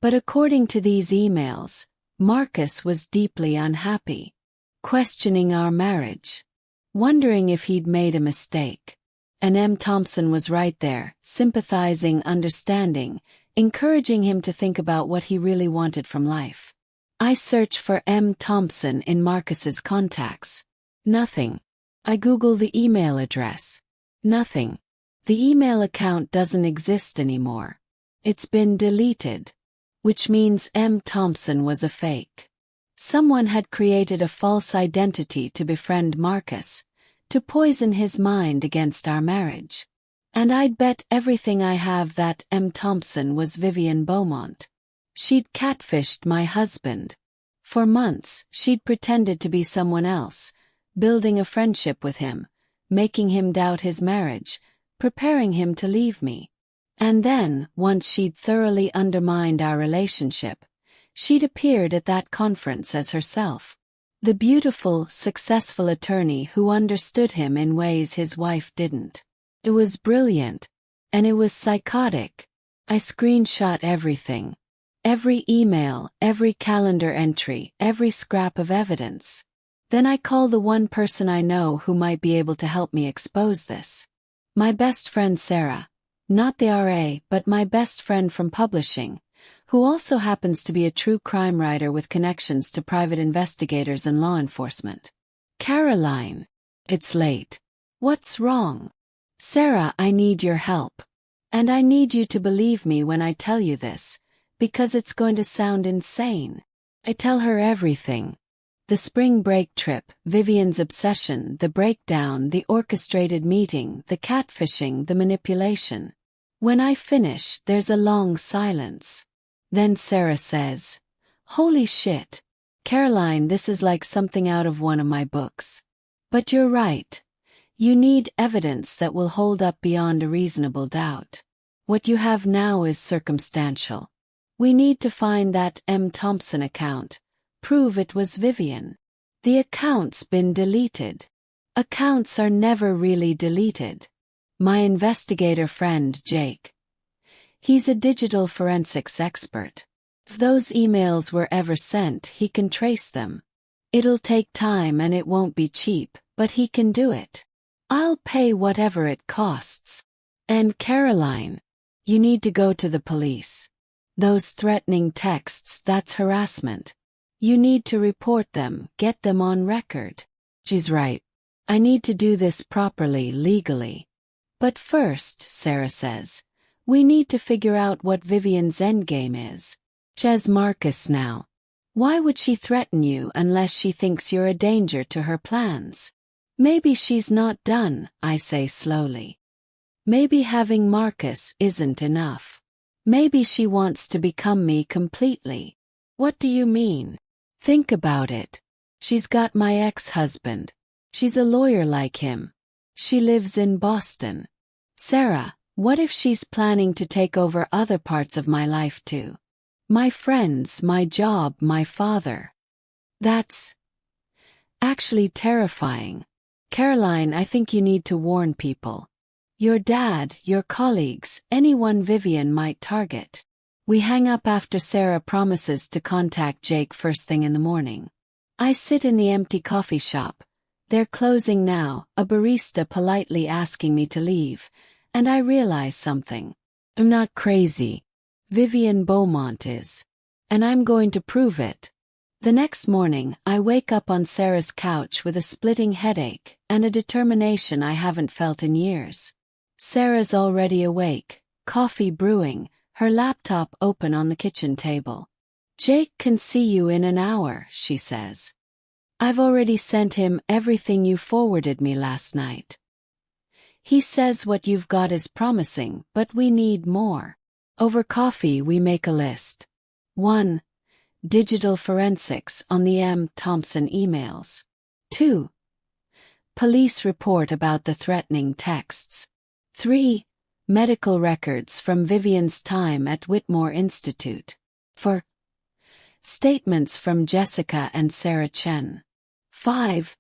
But according to these emails, Marcus was deeply unhappy, questioning our marriage, wondering if he'd made a mistake. And M. Thompson was right there, sympathizing, understanding, encouraging him to think about what he really wanted from life. I search for M. Thompson in Marcus's contacts. Nothing. I Google the email address. Nothing. The email account doesn't exist anymore. It's been deleted. Which means M. Thompson was a fake. Someone had created a false identity to befriend Marcus, to poison his mind against our marriage. And I'd bet everything I have that M. Thompson was Vivienne Beaumont. She'd catfished my husband. For months, she'd pretended to be someone else, building a friendship with him, making him doubt his marriage, preparing him to leave me. And then, once she'd thoroughly undermined our relationship, she'd appeared at that conference as herself. The beautiful, successful attorney who understood him in ways his wife didn't. It was brilliant. And it was psychotic. I screenshot everything. Every email, every calendar entry, every scrap of evidence. Then I call the one person I know who might be able to help me expose this. My best friend Sarah. Not the RA, but my best friend from publishing, who also happens to be a true crime writer with connections to private investigators and law enforcement. Caroline. It's late. What's wrong? Sarah, I need your help. And I need you to believe me when I tell you this, because it's going to sound insane. I tell her everything. The spring break trip, Vivienne's obsession, the breakdown, the orchestrated meeting, the catfishing, the manipulation. When I finish, there's a long silence. Then Sarah says, "Holy shit. Caroline, this is like something out of one of my books. But you're right. You need evidence that will hold up beyond a reasonable doubt. What you have now is circumstantial. We need to find that M. Thompson account. Prove it was Vivienne. The account's been deleted. Accounts are never really deleted. My investigator friend Jake. He's a digital forensics expert. If those emails were ever sent, he can trace them. It'll take time and it won't be cheap, but he can do it. I'll pay whatever it costs. And Caroline, you need to go to the police. Those threatening texts, that's harassment. You need to report them, get them on record." She's right. I need to do this properly, legally. But first, Sarah says, we need to figure out what Vivienne's endgame is. She has Marcus now. Why would she threaten you unless she thinks you're a danger to her plans? Maybe she's not done, I say slowly. Maybe having Marcus isn't enough. Maybe she wants to become me completely. What do you mean? Think about it. She's got my ex-husband. She's a lawyer like him. She lives in Boston. Sarah, what if she's planning to take over other parts of my life too? My friends, my job, my father. That's actually terrifying. Caroline, I think you need to warn people. Your dad, your colleagues, anyone Vivienne might target. We hang up after Sarah promises to contact Jake first thing in the morning. I sit in the empty coffee shop. They're closing now, a barista politely asking me to leave, and I realize something. I'm not crazy. Vivienne Beaumont is. And I'm going to prove it. The next morning, I wake up on Sarah's couch with a splitting headache and a determination I haven't felt in years. Sarah's already awake, coffee brewing, her laptop open on the kitchen table. Jake can see you in an hour, she says. I've already sent him everything you forwarded me last night. He says what you've got is promising, but we need more. Over coffee we make a list. 1. Digital forensics on the M. Thompson emails. 2. Police report about the threatening texts. 3. Medical records from Vivienne's time at Whitmore Institute. 4. Statements from Jessica and Sarah Chen. 5.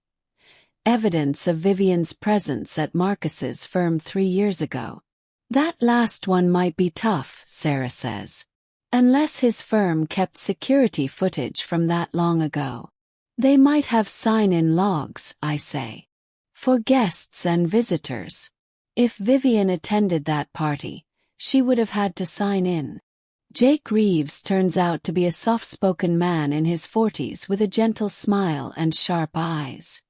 Evidence of Vivienne's presence at Marcus's firm 3 years ago. That last one might be tough, Sarah says. Unless his firm kept security footage from that long ago. They might have sign-in logs, I say. For guests and visitors. If Vivienne attended that party, she would have had to sign in. Jake Reeves turns out to be a soft-spoken man in his 40s with a gentle smile and sharp eyes.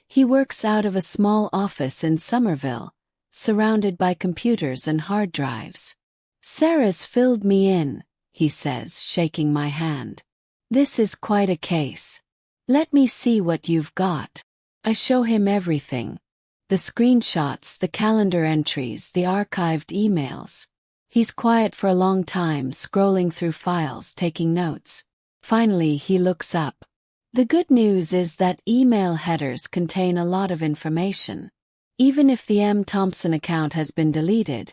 He works out of a small office in Somerville, surrounded by computers and hard drives. Sarah's filled me in, he says, shaking my hand. This is quite a case. Let me see what you've got. I show him everything. The screenshots, the calendar entries, the archived emails. He's quiet for a long time, scrolling through files, taking notes. Finally, he looks up. The good news is that email headers contain a lot of information. Even if the M. Thompson account has been deleted,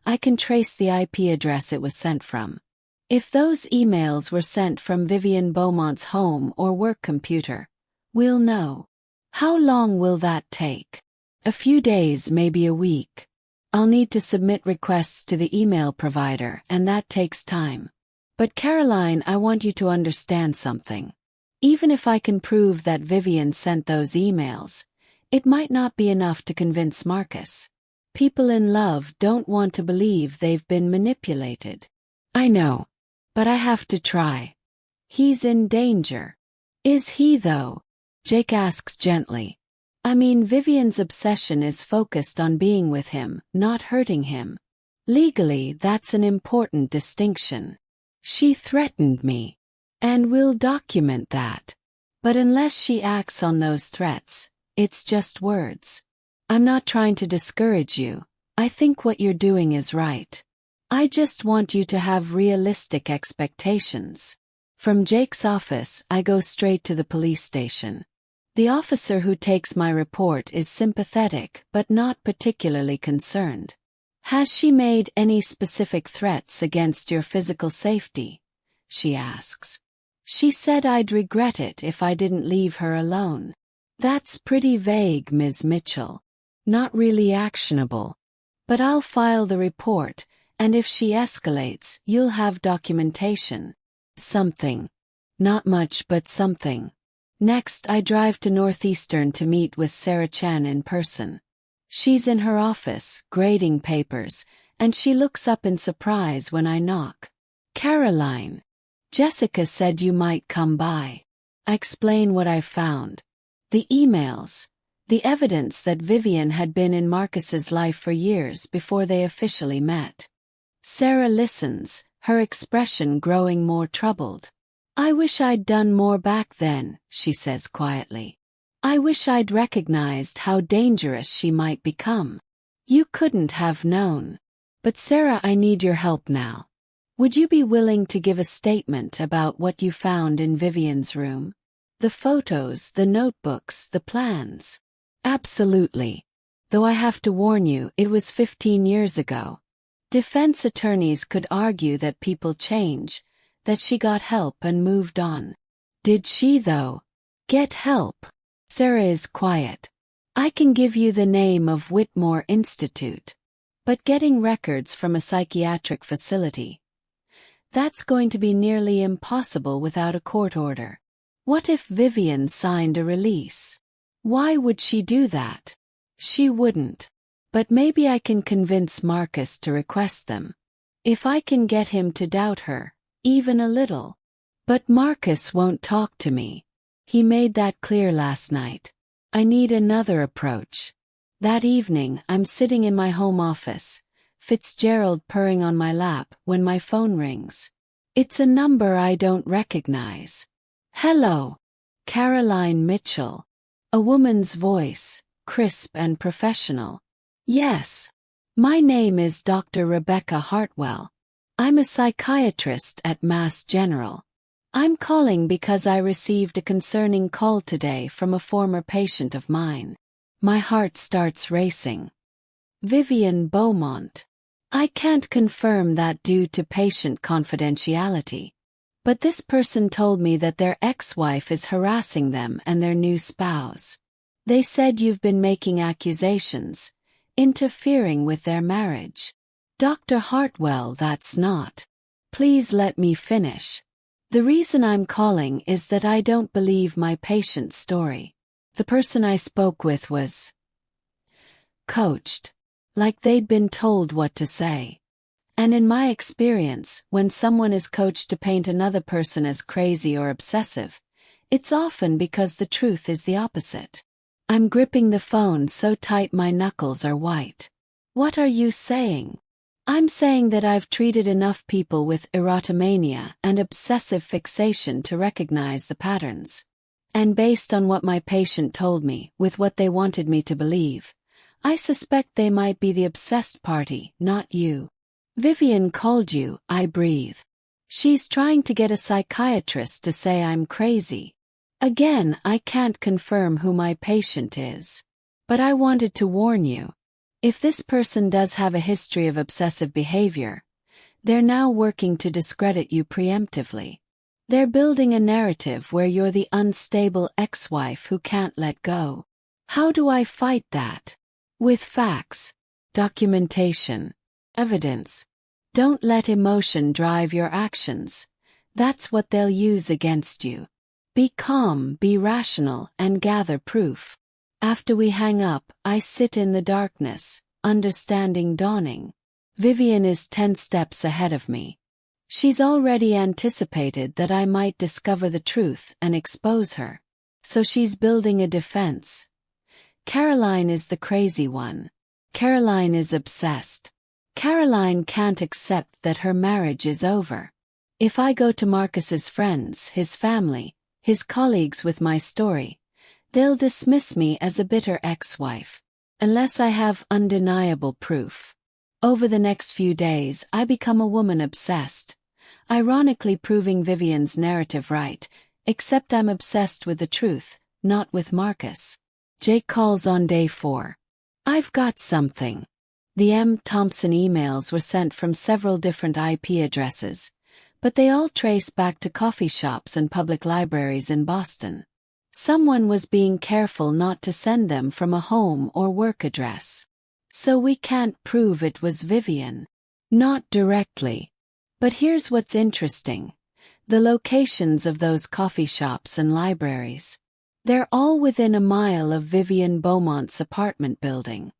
I can trace the IP address it was sent from. If those emails were sent from Vivienne Beaumont's home or work computer, we'll know. How long will that take? A few days, maybe a week. I'll need to submit requests to the email provider, and that takes time. But Caroline, I want you to understand something. Even if I can prove that Vivienne sent those emails, it might not be enough to convince Marcus. People in love don't want to believe they've been manipulated. I know. But I have to try. He's in danger. Is he, though? Jake asks gently. I mean, Vivienne's obsession is focused on being with him, not hurting him. Legally, that's an important distinction. She threatened me. And we'll document that. But unless she acts on those threats, it's just words. I'm not trying to discourage you. I think what you're doing is right. I just want you to have realistic expectations. From Jake's office, I go straight to the police station. The officer who takes my report is sympathetic but not particularly concerned. Has she made any specific threats against your physical safety? She asks. She said I'd regret it if I didn't leave her alone. That's pretty vague, Ms. Mitchell. Not really actionable. But I'll file the report, and if she escalates, you'll have documentation. Something. Not much, but something. Next, I drive to Northeastern to meet with Sarah Chen in person. She's in her office, grading papers, and she looks up in surprise when I knock. Caroline. Jessica said you might come by. I explain what I've found. The emails. The evidence that Vivienne had been in Marcus's life for years before they officially met. Sarah listens, her expression growing more troubled. I wish I'd done more back then, she says quietly. I wish I'd recognized how dangerous she might become. You couldn't have known. But Sarah, I need your help now. Would you be willing to give a statement about what you found in Vivienne's room? The photos, the notebooks, the plans. Absolutely. Though I have to warn you, it was 15 years ago. Defense attorneys could argue that people change, that she got help and moved on. Did she, though? Get help? Sarah is quiet. I can give you the name of Whitmore Institute. But getting records from a psychiatric facility. That's going to be nearly impossible without a court order. What if Vivienne signed a release? Why would she do that? She wouldn't. But maybe I can convince Marcus to request them. If I can get him to doubt her, even a little. But Marcus won't talk to me. He made that clear last night. I need another approach. That evening, I'm sitting in my home office, Fitzgerald purring on my lap when my phone rings. It's a number I don't recognize. Hello. Caroline Mitchell. A woman's voice, crisp and professional. Yes. My name is Dr. Rebecca Hartwell. I'm a psychiatrist at Mass General. I'm calling because I received a concerning call today from a former patient of mine. My heart starts racing. Vivienne Beaumont. I can't confirm that due to patient confidentiality. But this person told me that their ex-wife is harassing them and their new spouse. They said you've been making accusations, interfering with their marriage. Dr. Hartwell, that's not. Please let me finish. The reason I'm calling is that I don't believe my patient's story. The person I spoke with was coached. Like they'd been told what to say. And in my experience, when someone is coached to paint another person as crazy or obsessive, it's often because the truth is the opposite. I'm gripping the phone so tight my knuckles are white. What are you saying? I'm saying that I've treated enough people with erotomania and obsessive fixation to recognize the patterns. And based on what my patient told me, with what they wanted me to believe, I suspect they might be the obsessed party, not you. Vivienne called you, I breathe. She's trying to get a psychiatrist to say I'm crazy. Again, I can't confirm who my patient is. But I wanted to warn you. If this person does have a history of obsessive behavior, they're now working to discredit you preemptively. They're building a narrative where you're the unstable ex-wife who can't let go. How do I fight that? With facts, documentation, evidence. Don't let emotion drive your actions. That's what they'll use against you. Be calm, be rational, and gather proof. After we hang up, I sit in the darkness, understanding dawning. Vivienne is 10 steps ahead of me. She's already anticipated that I might discover the truth and expose her. So she's building a defense. Caroline is the crazy one. Caroline is obsessed. Caroline can't accept that her marriage is over. If I go to Marcus's friends, his family, his colleagues with my story, they'll dismiss me as a bitter ex-wife. Unless I have undeniable proof. Over the next few days, I become a woman obsessed. Ironically proving Vivienne's narrative right, except I'm obsessed with the truth, not with Marcus. Jake calls on day 4. I've got something. The M. Thompson emails were sent from several different IP addresses, but they all trace back to coffee shops and public libraries in Boston. Someone was being careful not to send them from a home or work address. So we can't prove it was Vivienne. Not directly. But here's what's interesting. The locations of those coffee shops and libraries. They're all within a mile of Vivienne Beaumont's apartment building.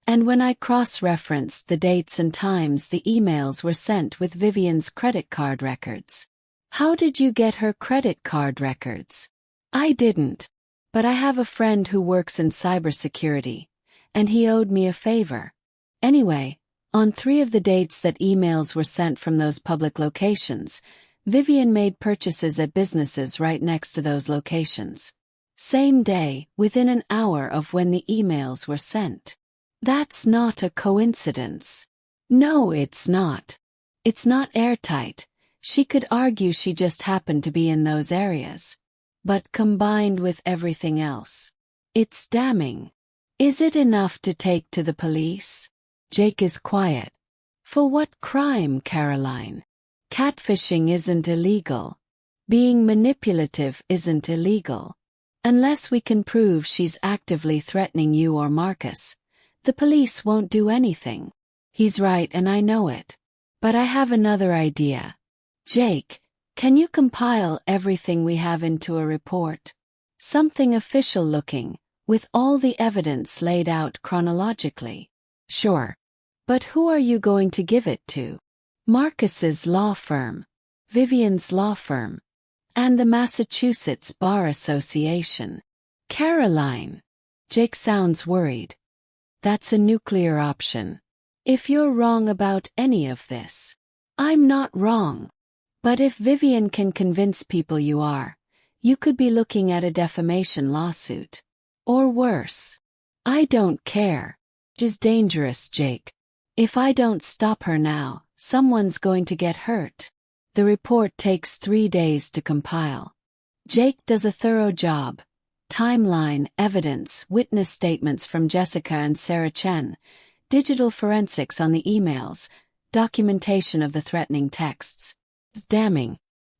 And when I cross-referenced the dates and times the emails were sent with Vivienne's credit card records. How did you get her credit card records? I didn't. But I have a friend who works in cybersecurity, and he owed me a favor. Anyway, on 3 of the dates that emails were sent from those public locations, Vivienne made purchases at businesses right next to those locations. Same day, within an hour of when the emails were sent. That's not a coincidence. No, it's not. It's not airtight. She could argue she just happened to be in those areas. But combined with everything else, it's damning. Is it enough to take to the police? Jake is quiet. For what crime, Caroline? Catfishing isn't illegal. Being manipulative isn't illegal. Unless we can prove she's actively threatening you or Marcus, the police won't do anything. He's right and I know it. But I have another idea. Jake, can you compile everything we have into a report? Something official looking, with all the evidence laid out chronologically. Sure. But who are you going to give it to? Marcus's law firm, Vivienne's law firm, and the Massachusetts Bar Association. Caroline. Jake sounds worried. That's a nuclear option. If you're wrong about any of this. I'm not wrong. But if Vivienne can convince people you are, you could be looking at a defamation lawsuit. Or worse. I don't care. She's dangerous, Jake. If I don't stop her now, someone's going to get hurt. The report takes 3 days to compile. Jake does a thorough job. Timeline, evidence, witness statements from Jessica and Sarah Chen, digital forensics on the emails, documentation of the threatening texts. It's damning.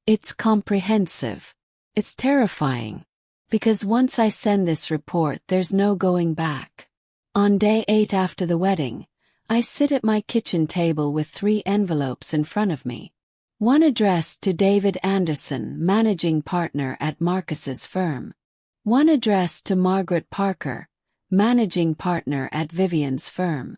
It's comprehensive. It's terrifying. Because once I send this report, there's no going back. On day 8 after the wedding, I sit at my kitchen table with 3 envelopes in front of me. One addressed to David Anderson, managing partner at Marcus's firm. One addressed to Margaret Parker, managing partner at Vivienne's firm.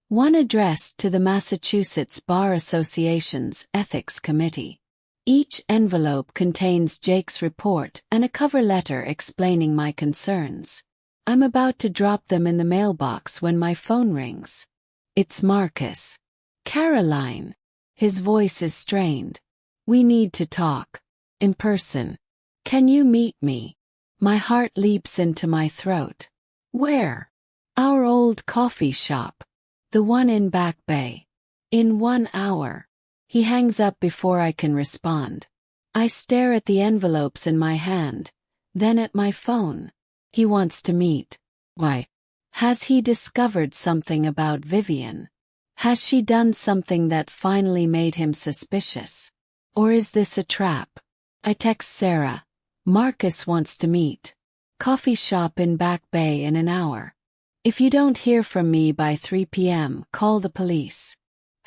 One addressed to the Massachusetts Bar Association's Ethics Committee. Each envelope contains Jake's report and a cover letter explaining my concerns. I'm about to drop them in the mailbox when my phone rings. It's Marcus. Caroline. His voice is strained. We need to talk. In person. Can you meet me? My heart leaps into my throat. Where? Our old coffee shop. The one in Back Bay. In 1 hour. He hangs up before I can respond. I stare at the envelopes in my hand, then at my phone. He wants to meet. Why? Has he discovered something about Vivienne? Has she done something that finally made him suspicious? Or is this a trap? I text Sarah. Marcus wants to meet. Coffee shop in Back Bay in 1 hour. If you don't hear from me by 3 p.m., call the police.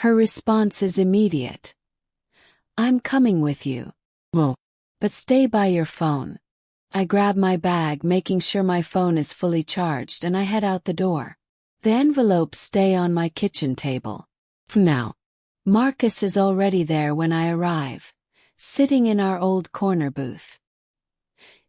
Her response is immediate. I'm coming with you. Well, but stay by your phone. I grab my bag, making sure my phone is fully charged, and I head out the door. The envelopes stay on my kitchen table. For now. Marcus is already there when I arrive, sitting in our old corner booth.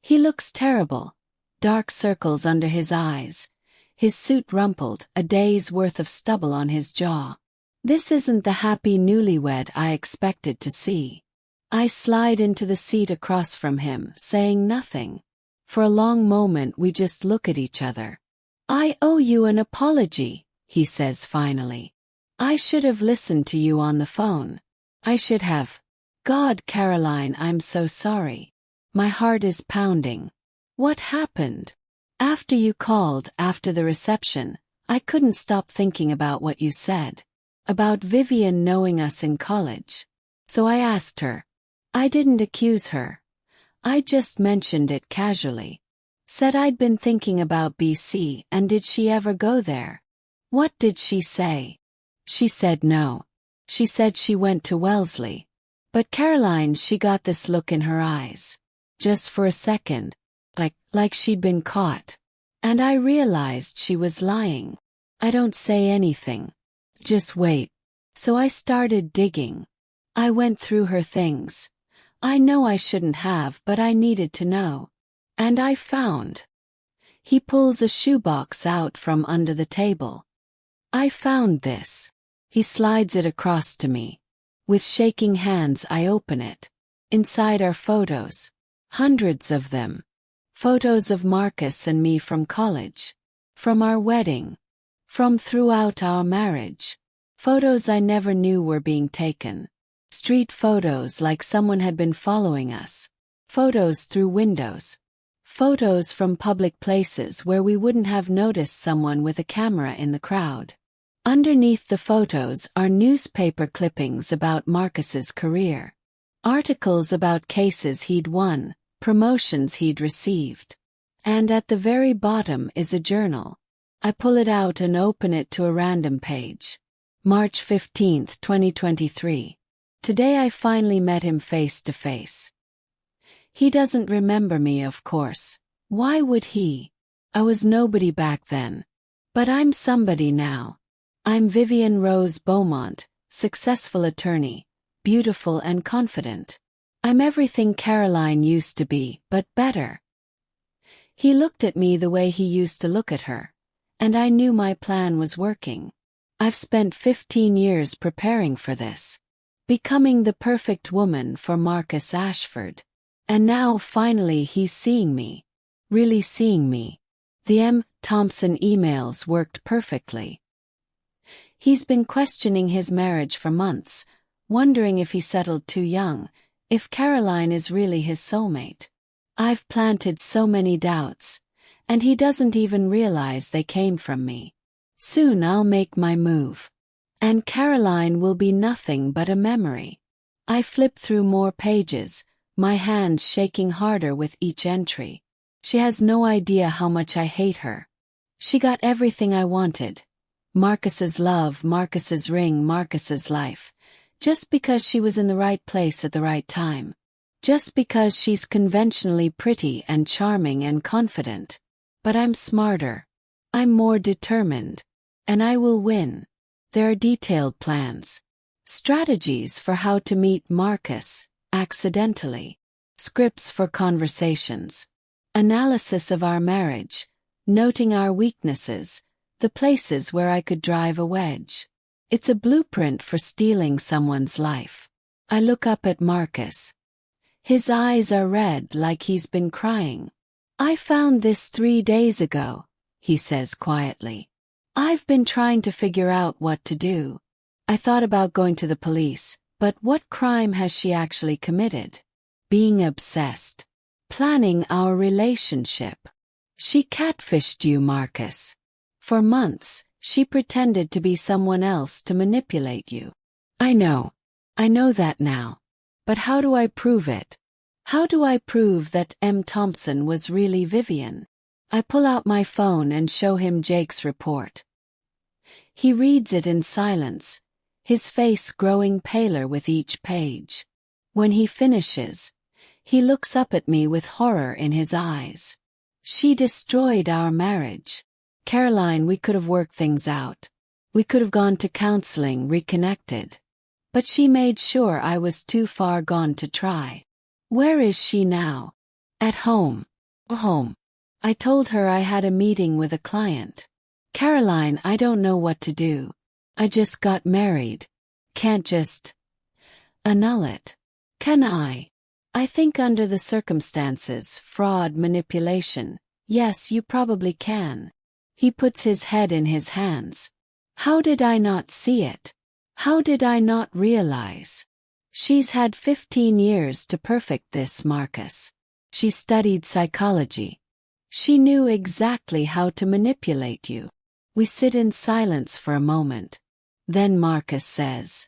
He looks terrible. Dark circles under his eyes. His suit rumpled, a day's worth of stubble on his jaw. This isn't the happy newlywed I expected to see. I slide into the seat across from him, saying nothing. For a long moment we just look at each other. I owe you an apology, he says finally. I should have listened to you on the phone. I should have. God, Caroline, I'm so sorry. My heart is pounding. What happened? After you called, after the reception, I couldn't stop thinking about what you said. About Vivienne knowing us in college. So I asked her. I didn't accuse her. I just mentioned it casually. Said I'd been thinking about BC, and did she ever go there? What did she say? She said no. She said she went to Wellesley. But Caroline, she got this look in her eyes. Just for a second. Like she'd been caught. And I realized she was lying. I don't say anything. Just wait. So I started digging. I went through her things. I know I shouldn't have, but I needed to know. And I found. He pulls a shoebox out from under the table. I found this. He slides it across to me. With shaking hands I open it. Inside are photos. Hundreds of them. Photos of Marcus and me from college. From our wedding. From throughout our marriage. Photos I never knew were being taken. Street photos like someone had been following us. Photos through windows. Photos from public places where we wouldn't have noticed someone with a camera in the crowd. Underneath the photos are newspaper clippings about Marcus's career. Articles about cases he'd won, promotions he'd received. And at the very bottom is a journal. I pull it out and open it to a random page. March 15, 2023. Today I finally met him face to face. He doesn't remember me, of course. Why would he? I was nobody back then. But I'm somebody now. I'm Vivienne Rose Beaumont, successful attorney, beautiful and confident. I'm everything Caroline used to be, but better. He looked at me the way he used to look at her, and I knew my plan was working. I've spent 15 years preparing for this, becoming the perfect woman for Marcus Ashford. And now finally he's seeing me. Really seeing me. The M. Thompson emails worked perfectly. He's been questioning his marriage for months, wondering if he settled too young, if Caroline is really his soulmate. I've planted so many doubts, and he doesn't even realize they came from me. Soon I'll make my move. And Caroline will be nothing but a memory. I flip through more pages, my hands shaking harder with each entry. She has no idea how much I hate her. She got everything I wanted. Marcus's love, Marcus's ring, Marcus's life. Just because she was in the right place at the right time. Just because she's conventionally pretty and charming and confident. But I'm smarter. I'm more determined. And I will win. There are detailed plans. Strategies for how to meet Marcus, accidentally. Scripts for conversations. Analysis of our marriage. Noting our weaknesses. The places where I could drive a wedge. It's a blueprint for stealing someone's life. I look up at Marcus. His eyes are red like he's been crying. I found this 3 days ago, he says quietly. I've been trying to figure out what to do. I thought about going to the police, but what crime has she actually committed? Being obsessed. Planning our relationship. She catfished you, Marcus. For months, she pretended to be someone else to manipulate you. I know that now. But how do I prove it? How do I prove that M. Thompson was really Vivienne? I pull out my phone and show him Jake's report. He reads it in silence, his face growing paler with each page. When he finishes, he looks up at me with horror in his eyes. She destroyed our marriage. Caroline, we could have worked things out. We could have gone to counseling, reconnected. But she made sure I was too far gone to try. Where is she now? At home. Home. I told her I had a meeting with a client. Caroline, I don't know what to do. I just got married. Can't just annul it. Can I? I think under the circumstances, fraud, manipulation, yes, you probably can. He puts his head in his hands. How did I not see it? How did I not realize? She's had 15 years to perfect this, Marcus. She studied psychology. She knew exactly how to manipulate you. We sit in silence for a moment. Then Marcus says,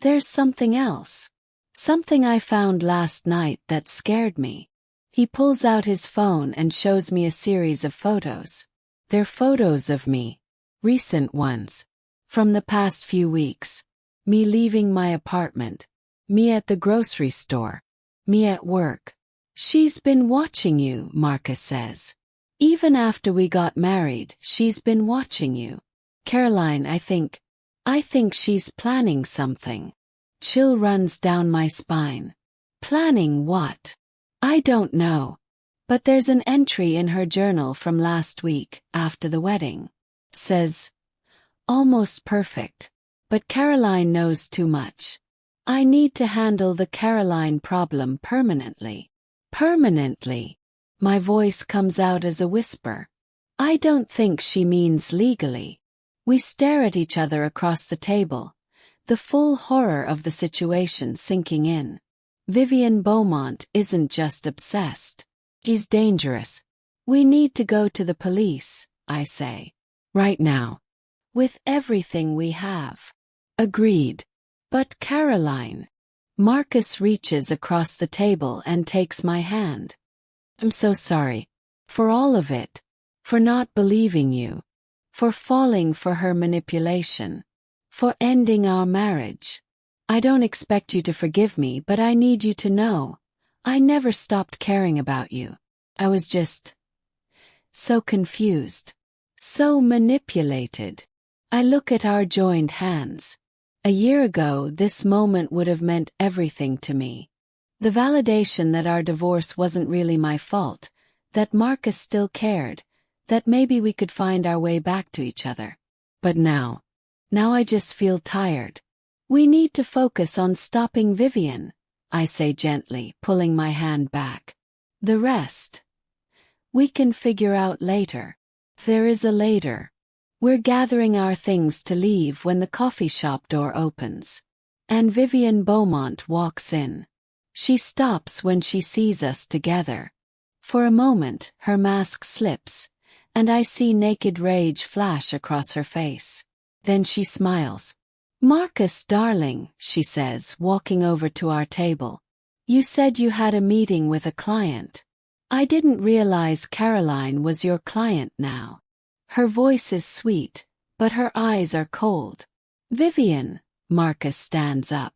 "There's something else. Something I found last night that scared me." He pulls out his phone and shows me a series of photos. They're photos of me. Recent ones. From the past few weeks. Me leaving my apartment. Me at the grocery store. Me at work. She's been watching you, Marcus says. Even after we got married, she's been watching you. Caroline, I think she's planning something. Chill runs down my spine. Planning what? I don't know. But there's an entry in her journal from last week, after the wedding. Says, "Almost perfect. But Caroline knows too much. I need to handle the Caroline problem permanently." Permanently. My voice comes out as a whisper. I don't think she means legally. We stare at each other across the table, the full horror of the situation sinking in. Vivienne Beaumont isn't just obsessed. She's dangerous. We need to go to the police, I say. Right now. With everything we have. Agreed. But Caroline. Marcus reaches across the table and takes my hand. I'm so sorry. For all of it. For not believing you. For falling for her manipulation. For ending our marriage. I don't expect you to forgive me, but I need you to know. I never stopped caring about you. I was just so confused. So manipulated. I look at our joined hands. A year ago, this moment would have meant everything to me. The validation that our divorce wasn't really my fault, that Marcus still cared, that maybe we could find our way back to each other. But now I just feel tired. We need to focus on stopping Vivienne, I say gently, pulling my hand back. The rest we can figure out later. There is a later. We're gathering our things to leave when the coffee shop door opens. And Vivienne Beaumont walks in. She stops when she sees us together. For a moment, her mask slips, and I see naked rage flash across her face. Then she smiles. "Marcus, darling," she says, walking over to our table. "You said you had a meeting with a client. I didn't realize Caroline was your client now." Her voice is sweet, but her eyes are cold. "Vivienne," Marcus stands up.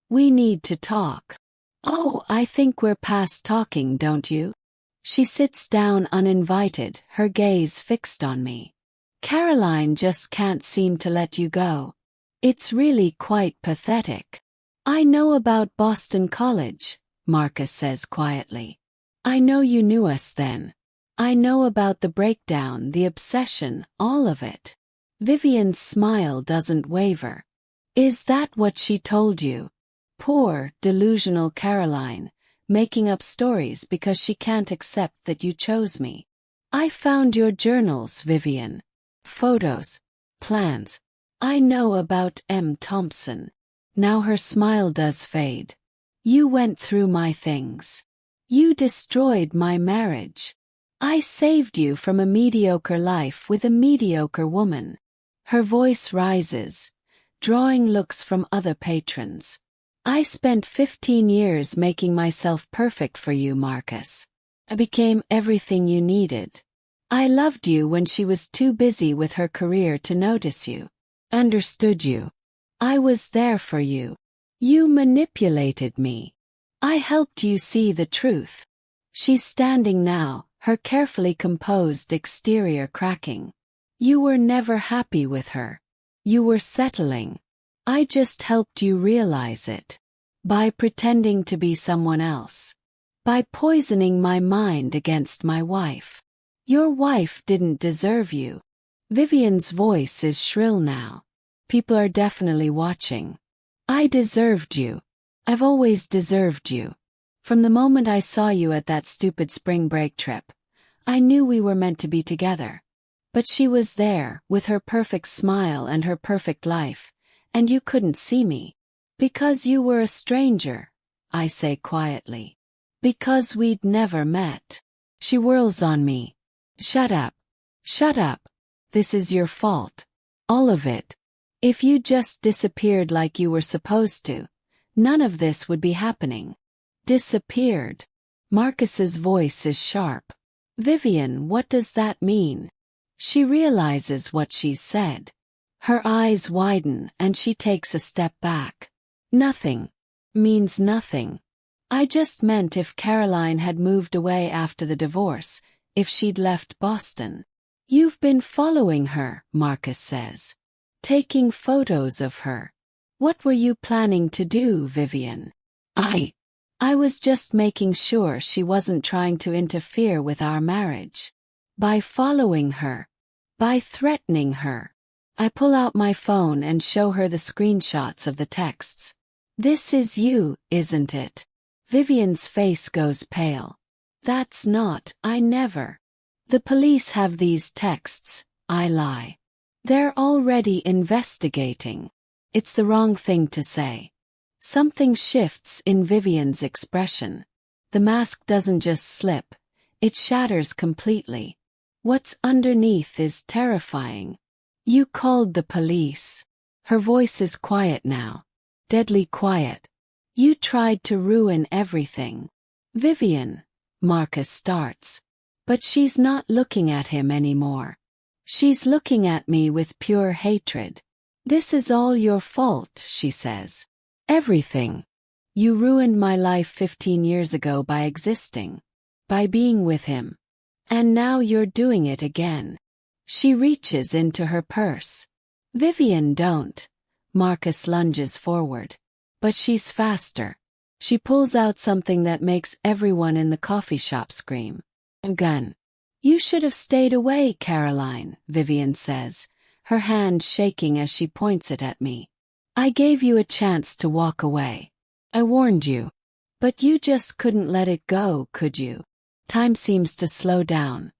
"We need to talk." "Oh, I think we're past talking, don't you?" She sits down uninvited, her gaze fixed on me. "Caroline just can't seem to let you go. It's really quite pathetic." "I know about Boston College," Marcus says quietly. "I know you knew us then. I know about the breakdown, the obsession, all of it." Vivienne's smile doesn't waver. "Is that what she told you? Poor, delusional Caroline, making up stories because she can't accept that you chose me. I found your journals, Vivienne. Photos. Plans. I know about M. Thompson." Now her smile does fade. "You went through my things. You destroyed my marriage. I saved you from a mediocre life with a mediocre woman." Her voice rises, drawing looks from other patrons. "I spent 15 years making myself perfect for you, Marcus. I became everything you needed. I loved you when she was too busy with her career to notice you. Understood you. I was there for you. You manipulated me. I helped you see the truth." She's standing now, her carefully composed exterior cracking. "You were never happy with her. You were settling. I just helped you realize it. By pretending to be someone else. By poisoning my mind against my wife. Your wife didn't deserve you." Vivienne's voice is shrill now. "People are definitely watching. I deserved you. I've always deserved you. From the moment I saw you at that stupid spring break trip, I knew we were meant to be together. But she was there, with her perfect smile and her perfect life, and you couldn't see me. Because you were a stranger," I say quietly. "Because we'd never met." She whirls on me. "Shut up. Shut up. This is your fault. All of it. If you just disappeared like you were supposed to, none of this would be happening." Disappeared. Marcus's voice is sharp. "Vivienne, what does that mean?" She realizes what she's said. Her eyes widen and she takes a step back. "Nothing. Means nothing. I just meant if Caroline had moved away after the divorce, if she'd left Boston." "You've been following her," Marcus says. "Taking photos of her. What were you planning to do, Vivienne?" I was just making sure she wasn't trying to interfere with our marriage. By following her. By threatening her." I pull out my phone and show her the screenshots of the texts. "This is you, isn't it?" Vivienne's face goes pale. "That's not, I never." "The police have these texts," I lie. "They're already investigating." It's the wrong thing to say. Something shifts in Vivienne's expression. The mask doesn't just slip, it shatters completely. What's underneath is terrifying. "You called the police." Her voice is quiet now. Deadly quiet. "You tried to ruin everything." "Vivienne," Marcus starts. But she's not looking at him anymore. She's looking at me with pure hatred. "This is all your fault," she says. Everything. You ruined my life 15 years ago by existing, by being with him. And now you're doing it again. She reaches into her purse. Vivienne, don't. Marcus lunges forward. But she's faster. She pulls out something that makes everyone in the coffee shop scream. A gun. You should have stayed away, Caroline, Vivienne says, her hand shaking as she points it at me. I gave you a chance to walk away. I warned you. But you just couldn't let it go, could you? Time seems to slow down.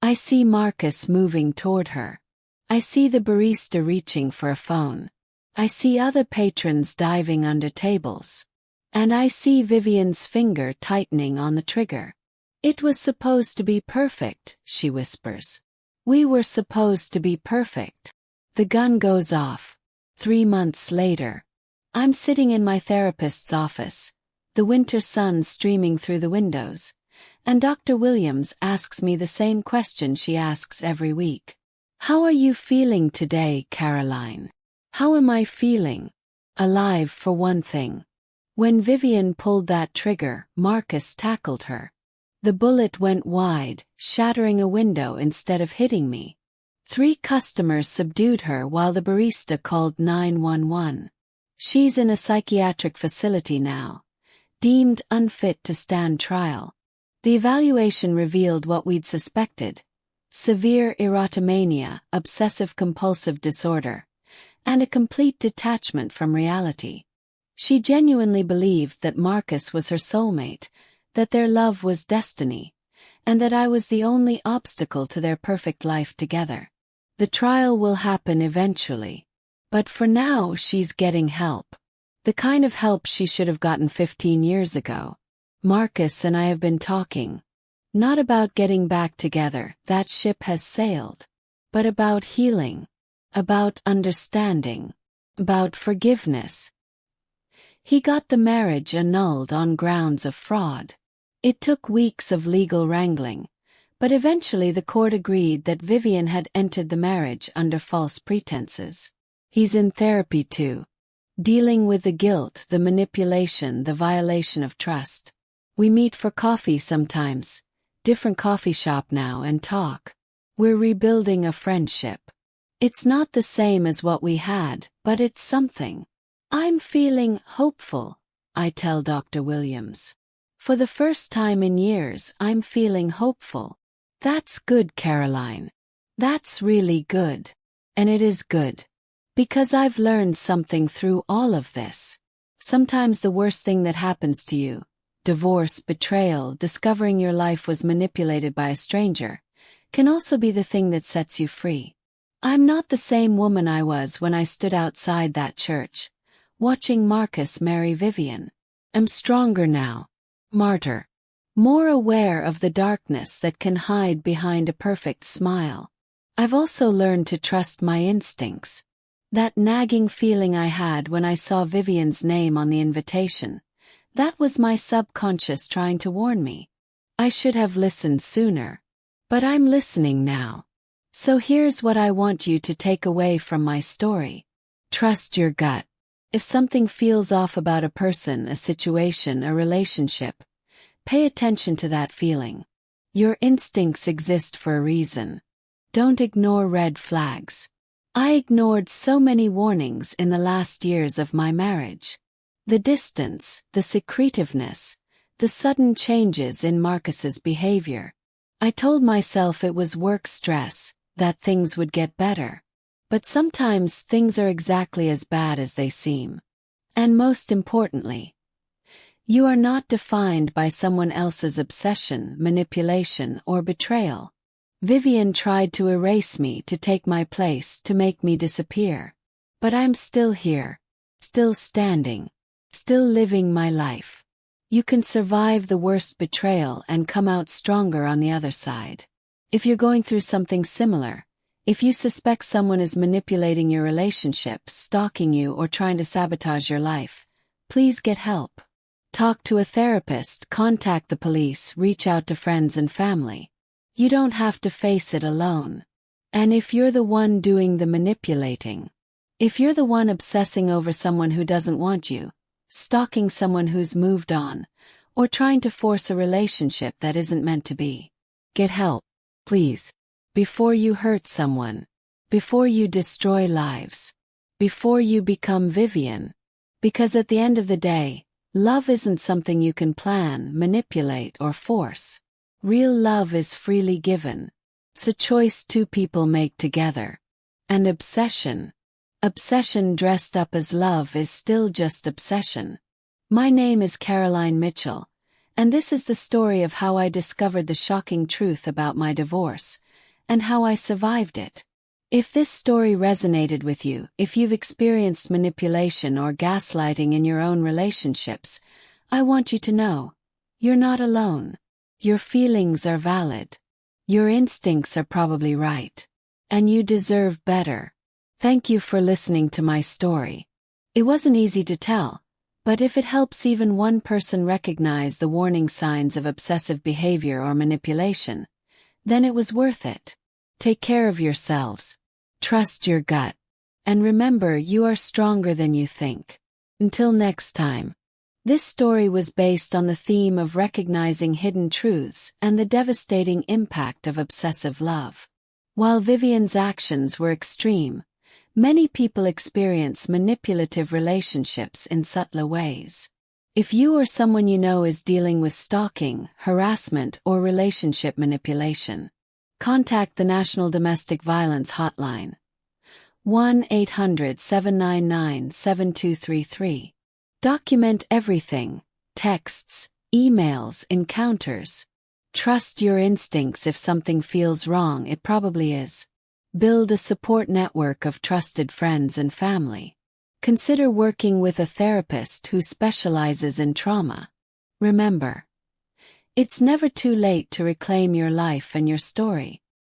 I see Marcus moving toward her. I see the barista reaching for a phone. I see other patrons diving under tables. And I see Vivienne's finger tightening on the trigger. It was supposed to be perfect, she whispers. We were supposed to be perfect. The gun goes off. 3 months later. I'm sitting in my therapist's office, the winter sun streaming through the windows, and Dr. Williams asks me the same question she asks every week. How are you feeling today, Caroline? How am I feeling? Alive, for one thing. When Vivienne pulled that trigger, Marcus tackled her. The bullet went wide, shattering a window instead of hitting me. 3 customers subdued her while the barista called 911. She's in a psychiatric facility now, deemed unfit to stand trial. The evaluation revealed what we'd suspected: severe erotomania, obsessive-compulsive disorder, and a complete detachment from reality. She genuinely believed that Marcus was her soulmate, that their love was destiny, and that I was the only obstacle to their perfect life together. The trial will happen eventually. But for now, she's getting help. The kind of help she should have gotten 15 years ago. Marcus and I have been talking. Not about getting back together, that ship has sailed. But about healing. About understanding. About forgiveness. He got the marriage annulled on grounds of fraud. It took weeks of legal wrangling, but eventually the court agreed that Vivienne had entered the marriage under false pretenses. He's in therapy too, dealing with the guilt, the manipulation, the violation of trust. We meet for coffee sometimes, different coffee shop now, and talk. We're rebuilding a friendship. It's not the same as what we had, but it's something. I'm feeling hopeful, I tell Dr. Williams. For the first time in years, I'm feeling hopeful. That's good, Caroline. That's really good. And it is good. Because I've learned something through all of this. Sometimes the worst thing that happens to you, divorce, betrayal, discovering your life was manipulated by a stranger, can also be the thing that sets you free. I'm not the same woman I was when I stood outside that church, watching Marcus marry Vivienne. I'm stronger now. Martyr. More aware of the darkness that can hide behind a perfect smile. I've also learned to trust my instincts. That nagging feeling I had when I saw Vivienne's name on the invitation, that was my subconscious trying to warn me. I should have listened sooner. But I'm listening now. So here's what I want you to take away from my story. Trust your gut. If something feels off about a person, a situation, a relationship, pay attention to that feeling. Your instincts exist for a reason. Don't ignore red flags. I ignored so many warnings in the last years of my marriage. The distance, the secretiveness, the sudden changes in Marcus's behavior. I told myself it was work stress, that things would get better. But sometimes things are exactly as bad as they seem. And most importantly, you are not defined by someone else's obsession, manipulation, or betrayal. Vivienne tried to erase me, to take my place, to make me disappear. But I'm still here, still standing, still living my life. You can survive the worst betrayal and come out stronger on the other side. If you're going through something similar, if you suspect someone is manipulating your relationship, stalking you, or trying to sabotage your life, please get help. Talk to a therapist, contact the police, reach out to friends and family. You don't have to face it alone. And if you're the one doing the manipulating, if you're the one obsessing over someone who doesn't want you, stalking someone who's moved on, or trying to force a relationship that isn't meant to be. Get help, please. Before you hurt someone. Before you destroy lives. Before you become Vivienne. Because at the end of the day, love isn't something you can plan, manipulate, or force. Real love is freely given. It's a choice two people make together. And obsession. Obsession dressed up as love is still just obsession. My name is Caroline Mitchell, and this is the story of how I discovered the shocking truth about my divorce, and how I survived it. If this story resonated with you, if you've experienced manipulation or gaslighting in your own relationships, I want you to know, you're not alone. Your feelings are valid. Your instincts are probably right. And you deserve better. Thank you for listening to my story. It wasn't easy to tell, but if it helps even one person recognize the warning signs of obsessive behavior or manipulation, then it was worth it. Take care of yourselves. Trust your gut. And remember, you are stronger than you think. Until next time. This story was based on the theme of recognizing hidden truths and the devastating impact of obsessive love. While Vivienne's actions were extreme, many people experience manipulative relationships in subtler ways. If you or someone you know is dealing with stalking, harassment, or relationship manipulation, contact the National Domestic Violence Hotline. 1-800-799-7233. Document everything: texts, emails, encounters. Trust your instincts. If something feels wrong, it probably is. Build a support network of trusted friends and family. Consider working with a therapist who specializes in trauma. Remember, it's never too late to reclaim your life and your story.